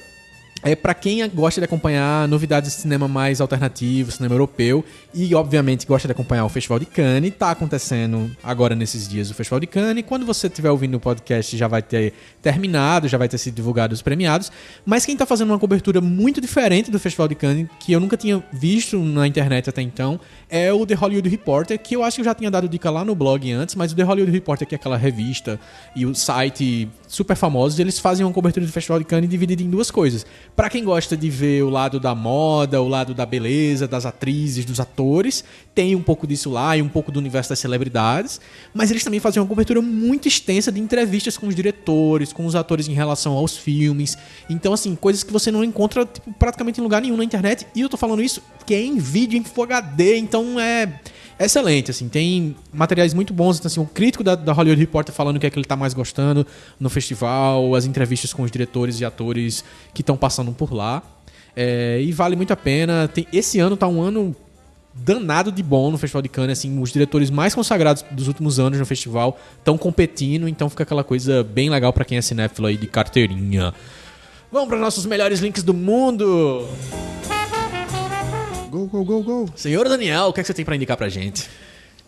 é pra quem gosta de acompanhar novidades de cinema mais alternativo, cinema europeu, e obviamente gosta de acompanhar o Festival de Cannes. Tá acontecendo agora nesses dias o Festival de Cannes. Quando você estiver ouvindo o podcast já vai ter terminado, já vai ter sido divulgado os premiados. Mas quem tá fazendo uma cobertura muito diferente do Festival de Cannes, que eu nunca tinha visto na internet até então, é o The Hollywood Reporter, que eu acho que eu já tinha dado dica lá no blog antes, mas o The Hollywood Reporter, que é aquela revista e o site super famosos, eles fazem uma cobertura do Festival de Cannes dividida em duas coisas. Pra quem gosta de ver o lado da moda, o lado da beleza, das atrizes, dos atores, tem um pouco disso lá e um pouco do universo das celebridades, mas eles também fazem uma cobertura muito extensa de entrevistas com os diretores, com os atores em relação aos filmes. Então, assim, coisas que você não encontra tipo, praticamente em lugar nenhum na internet. E eu tô falando isso que é em vídeo, em Full HD, então é excelente, assim, tem materiais muito bons, então, assim, o crítico da Hollywood Reporter falando o que é que ele tá mais gostando no festival, as entrevistas com os diretores e atores que estão passando por lá, e vale muito a pena. Esse ano tá um ano danado de bom no Festival de Cannes, assim, os diretores mais consagrados dos últimos anos no festival estão competindo, então fica aquela coisa bem legal pra quem é cinéfilo aí de carteirinha. Vamos para nossos melhores links do mundo! Go, go, go, go. Senhor Daniel, o que é que você tem pra indicar pra gente?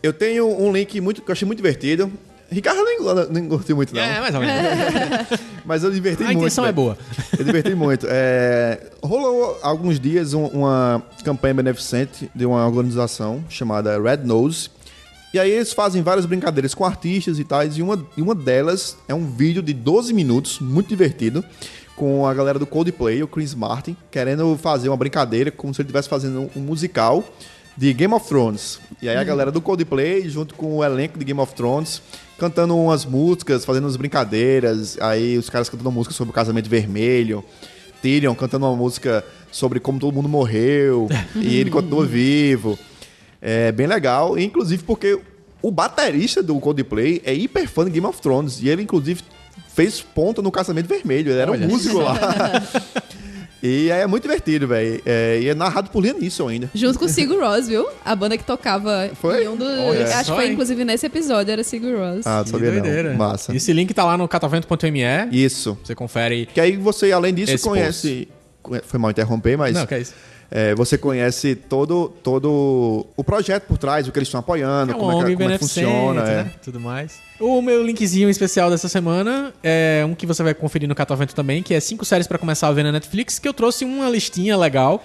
Eu tenho um link que eu achei muito divertido. Ricardo nem curtiu muito, não. Mais ou menos. Mas eu diverti A muito. intenção é velho. boa. Eu diverti muito. Rolou há alguns dias uma campanha beneficente de uma organização chamada Red Nose. E aí eles fazem várias brincadeiras com artistas e tais. E uma delas é um vídeo de 12 minutos, muito divertido, com a galera do Coldplay, o Chris Martin, querendo fazer uma brincadeira como se ele estivesse fazendo um musical de Game of Thrones. E aí a galera do Coldplay, junto com o elenco de Game of Thrones, cantando umas músicas, fazendo umas brincadeiras. Aí os caras cantando uma música sobre o casamento vermelho, Tyrion cantando uma música sobre como todo mundo morreu e ele continua vivo. É bem legal, inclusive porque o baterista do Coldplay é hiper fã de Game of Thrones. E ele, inclusive, fez ponta no Casamento Vermelho. Ele era um músico lá. E é muito divertido, velho. E é narrado por Liam Neeson ainda. Junto com o Sigur Rós, viu? A banda que tocava Foi? em um dos... Olha acho só, que foi, hein? inclusive, nesse episódio, era Sigur Rós. Ah, não sabia doideira. não. Massa. Esse link tá lá no catavento.me. Isso. Você confere. Que aí você, além disso, Esse conhece... Foi mal interromper, mas... Não, que é isso. Você conhece todo o projeto por trás, o que eles estão apoiando, como é que funciona. Né? Tudo mais. O meu linkzinho especial dessa semana é um que você vai conferir no Catavento também, que é 5 séries pra começar a ver na Netflix, que eu trouxe uma listinha legal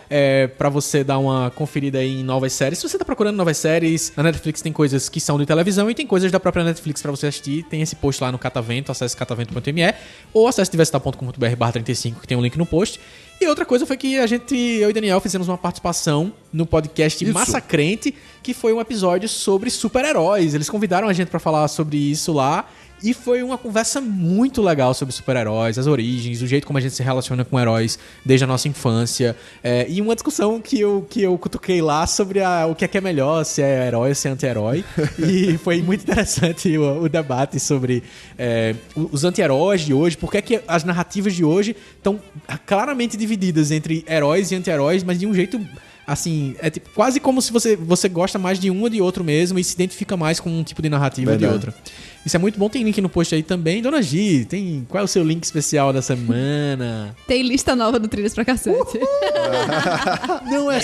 pra você dar uma conferida aí em novas séries. Se você tá procurando novas séries, na Netflix tem coisas que são de televisão e tem coisas da própria Netflix pra você assistir. Tem esse post lá no Catavento, acesse catavento.me ou acesse diversitar.com.br/35, que tem um link no post. E outra coisa foi que eu e Daniel fizemos uma participação no podcast Massacrente, que foi um episódio sobre super-heróis. Eles convidaram a gente pra falar sobre isso lá. E foi uma conversa muito legal sobre super-heróis, as origens, o jeito como a gente se relaciona com heróis desde a nossa infância. E uma discussão que eu cutuquei lá sobre o que é melhor, se é herói ou se é anti-herói. E foi muito interessante o debate sobre os anti-heróis de hoje, porque é que as narrativas de hoje estão claramente divididas entre heróis e anti-heróis, mas de um jeito... Assim, é tipo, quase como se você gosta mais de um ou de outro mesmo e se identifica mais com um tipo de narrativa ou de outra. Isso é muito bom, tem link no post aí também. Dona Gi, qual é o seu link especial da semana? Tem lista nova do Trilhas pra Cacete. Não é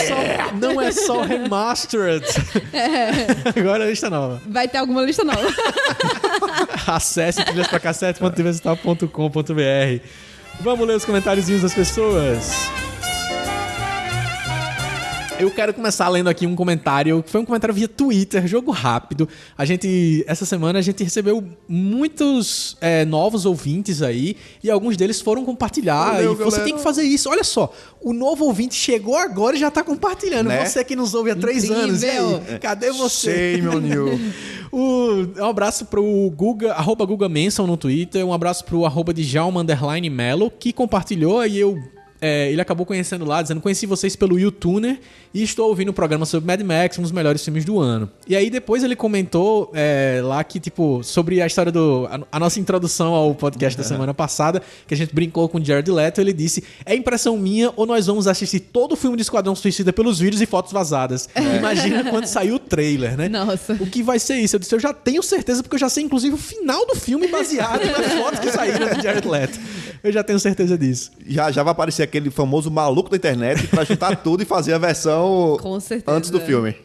só remastered. Agora é lista nova. Vai ter alguma lista nova. Acesse trilhaspracacete.diversital.com.br. Vamos ler os comentáriozinhos das pessoas. Eu quero começar lendo aqui um comentário, que foi um comentário via Twitter, jogo rápido. Essa semana a gente recebeu muitos novos ouvintes aí, e alguns deles foram compartilhar. Valeu, você tem que fazer isso. Olha só, o novo ouvinte chegou agora e já tá compartilhando. Né? Você que nos ouve há 3 anos, e aí? Cadê você? Shame on you. Um abraço pro Guga, @Guga Manson no Twitter, um abraço pro @Djalma_Melo, que compartilhou e ele acabou conhecendo lá, dizendo: conheci vocês pelo YouTuner e estou ouvindo o programa sobre Mad Max, um dos melhores filmes do ano. E aí depois ele comentou lá que, tipo, sobre a história a nossa introdução ao podcast da semana passada, que a gente brincou com o Jared Leto, ele disse: é impressão minha ou nós vamos assistir todo o filme de Esquadrão Suicida pelos vídeos e fotos vazadas? Imagina quando saiu o trailer, né? Nossa. O que vai ser isso? Eu disse: eu já tenho certeza, porque eu já sei inclusive o final do filme baseado nas fotos que saíram do Jared Leto. Eu já tenho certeza disso. Já vai aparecer aquele famoso maluco da internet pra juntar tudo e fazer a versão antes do filme.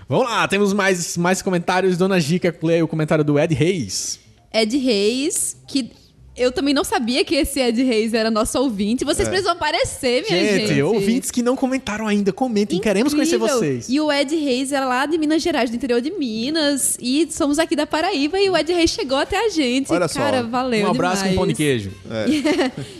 Vamos lá, temos mais comentários. Dona Gica, lê o comentário do Ed Reis. Ed Reis, que eu também não sabia que esse Ed Reis era nosso ouvinte. Vocês precisam aparecer, minha gente. Gente, ouvintes que não comentaram ainda, comentem. Incrível. Queremos conhecer vocês. E o Ed Reis é lá de Minas Gerais, do interior de Minas. E somos aqui da Paraíba e o Ed Reis chegou até a gente. Olha Cara, só. valeu Um abraço demais. com pão de queijo.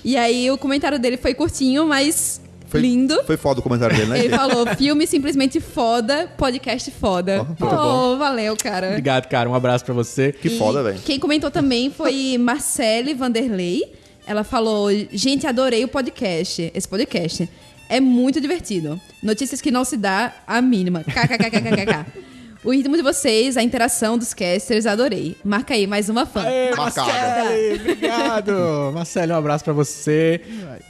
E aí o comentário dele foi curtinho, mas lindo. Foi foda o comentário dele, né? Ele falou: filme simplesmente foda, podcast foda. Valeu, cara. Obrigado, cara. Um abraço pra você. Que foda, velho. Quem comentou também foi Marcele Vanderlei. Ela falou: gente, adorei esse podcast. É muito divertido. Notícias que não se dá a mínima. KKKKKK. O ritmo de vocês, a interação dos casters, adorei. Marca aí mais uma fã. Aê, Marcado. Marcele, obrigado. Marcele, um abraço pra você.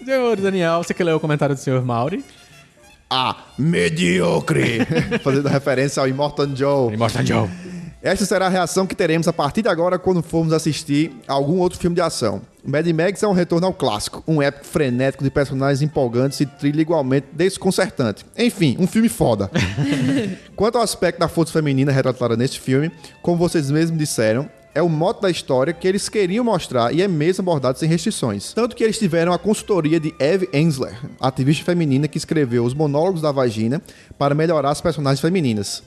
Senhor Daniel, você quer ler o comentário do senhor Mauri? Mediocre. Fazendo referência ao Immortan Joe. Immortan Joe. Essa será a reação que teremos a partir de agora quando formos assistir algum outro filme de ação. Mad Max é um retorno ao clássico, um épico frenético de personagens empolgantes e trilha igualmente desconcertante. Enfim, um filme foda. Quanto ao aspecto da força feminina retratada neste filme, como vocês mesmos disseram, é o mote da história que eles queriam mostrar e é mesmo abordado sem restrições. Tanto que eles tiveram a consultoria de Eve Ensler, ativista feminina que escreveu os monólogos da vagina para melhorar as personagens femininas.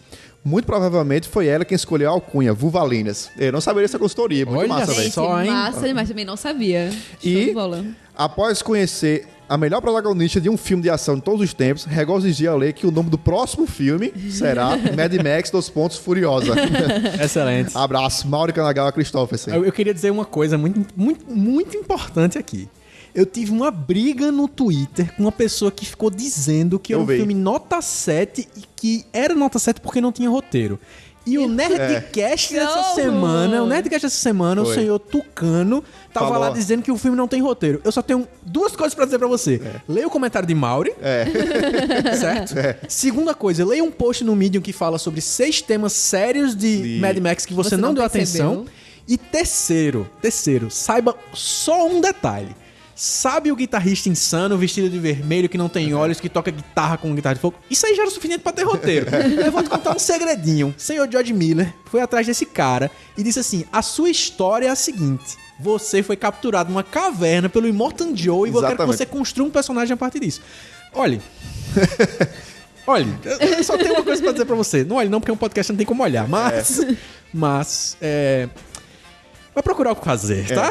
Muito provavelmente foi ela quem escolheu a alcunha, Vulvalinas. Eu não sabia dessa consultoria, muito Olha massa, velho. Gente, só, hein? massa, mas também não sabia. Show E, de bola. após conhecer a melhor protagonista de um filme de ação de todos os tempos, regozijei a ler que o nome do próximo filme será Mad Max Furiosa. Excelente. Abraço, Mauro Kanagawa Christopherson. Eu queria dizer uma coisa muito importante aqui. Eu tive uma briga no Twitter com uma pessoa que ficou dizendo que era um filme nota 7 e que era nota 7 porque não tinha roteiro. E o Nerdcast dessa semana, o senhor Tucano tava Falou. lá dizendo que o filme não tem roteiro. Eu só tenho 2 coisas pra dizer pra você. Leia o comentário de Mauri. Certo? Segunda coisa, leia um post no Medium que fala sobre 6 temas sérios de Mad Max que você não deu percebeu. atenção. E terceiro, saiba só um detalhe. Sabe o guitarrista insano, vestido de vermelho, que não tem olhos, que toca guitarra com guitarra de fogo? Isso aí já era o suficiente pra ter roteiro. Eu vou te contar um segredinho. O senhor George Miller foi atrás desse cara e disse assim, a sua história é a seguinte... Você foi capturado numa caverna pelo Immortan Joe e eu quero que você construa um personagem a partir disso. Olhe... Olha, eu só tenho uma coisa pra dizer pra você. Não olhe não, porque um podcast não tem como olhar. Mas vai procurar o que fazer, tá?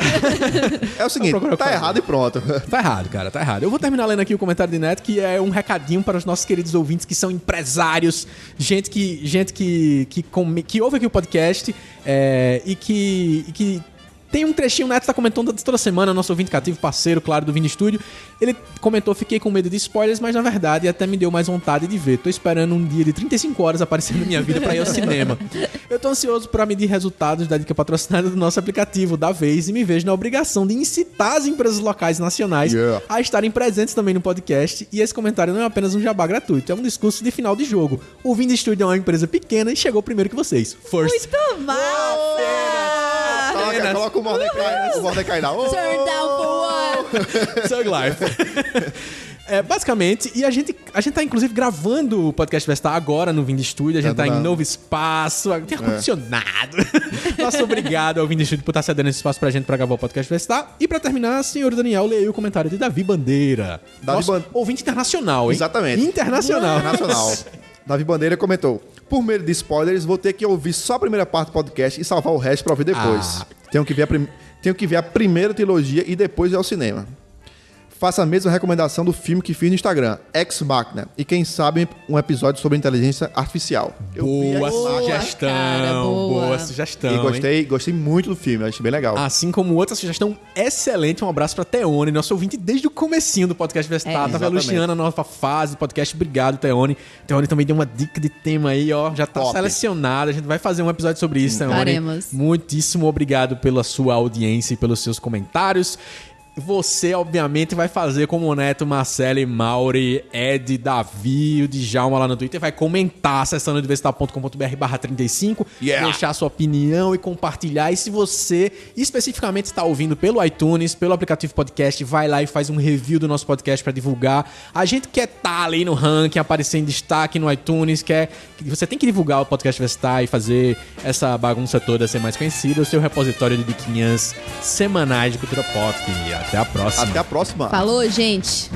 É o seguinte, tá errado e pronto. Tá errado, cara, tá errado. Eu vou terminar lendo aqui o comentário de Neto, que é um recadinho para os nossos queridos ouvintes que são empresários, gente que ouve aqui o podcast e que tem um trechinho, o Neto tá comentando toda semana, nosso ouvinte cativo, parceiro, claro, do Vini Studio. Ele comentou, fiquei com medo de spoilers, mas na verdade até me deu mais vontade de ver. Tô esperando um dia de 35 horas aparecendo na minha vida pra ir ao cinema. Eu tô ansioso pra medir resultados da dica patrocinada do nosso aplicativo da vez e me vejo na obrigação de incitar as empresas locais e nacionais a estarem presentes também no podcast. E esse comentário não é apenas um jabá gratuito, é um discurso de final de jogo. O Vini Studio é uma empresa pequena e chegou primeiro que vocês. First. Muito massa! Coloca o Mordecai na... Turn down for what? Thug Life. Basicamente, e a gente tá inclusive gravando o Podcast Vestar agora no Vindi Studio, a gente tá em novo espaço, tem ar-condicionado. Nosso obrigado ao Vindi Studio por estar cedendo esse espaço pra gente pra gravar o Podcast Vestar. E pra terminar, senhor Daniel, leia o comentário de Davi Bandeira. Ouvinte internacional, hein? Exatamente. Internacional. Davi Bandeira comentou: por medo de spoilers, vou ter que ouvir só a primeira parte do podcast e salvar o resto pra ouvir depois. Tenho que ver a primeira trilogia e depois ir ao cinema. Faça a mesma recomendação do filme que fiz no Instagram, Ex Machina. E quem sabe um episódio sobre inteligência artificial. Boa sugestão. Cara, boa sugestão. E gostei muito do filme, achei bem legal. Assim como outra sugestão excelente, um abraço pra Teone, nosso ouvinte desde o comecinho do Podcast Vestar. Tava elogiando a nova fase do podcast. Obrigado, Teone. Teone também deu uma dica de tema aí, ó. Já tá selecionado. A gente vai fazer um episódio sobre isso, Teone. Faremos. Muitíssimo obrigado pela sua audiência e pelos seus comentários. Você, obviamente, vai fazer como o Neto, Marcelo, Mauri, Ed, Davi, o Djalma lá no Twitter. Vai comentar acessando universidade.com.br/35, deixar sua opinião e compartilhar. E se você especificamente está ouvindo pelo iTunes, pelo aplicativo podcast, vai lá e faz um review do nosso podcast para divulgar. A gente quer estar ali no ranking, aparecer em destaque no iTunes, você tem que divulgar o Podcast Vestar e fazer essa bagunça toda ser mais conhecida. O seu repositório de diquinhas semanais de cultura pop. Até a próxima. Até a próxima. Falou, gente.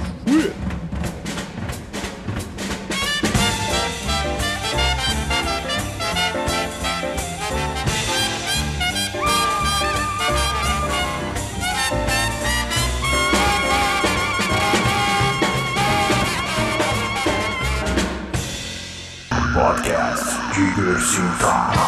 Podcast Diversidade.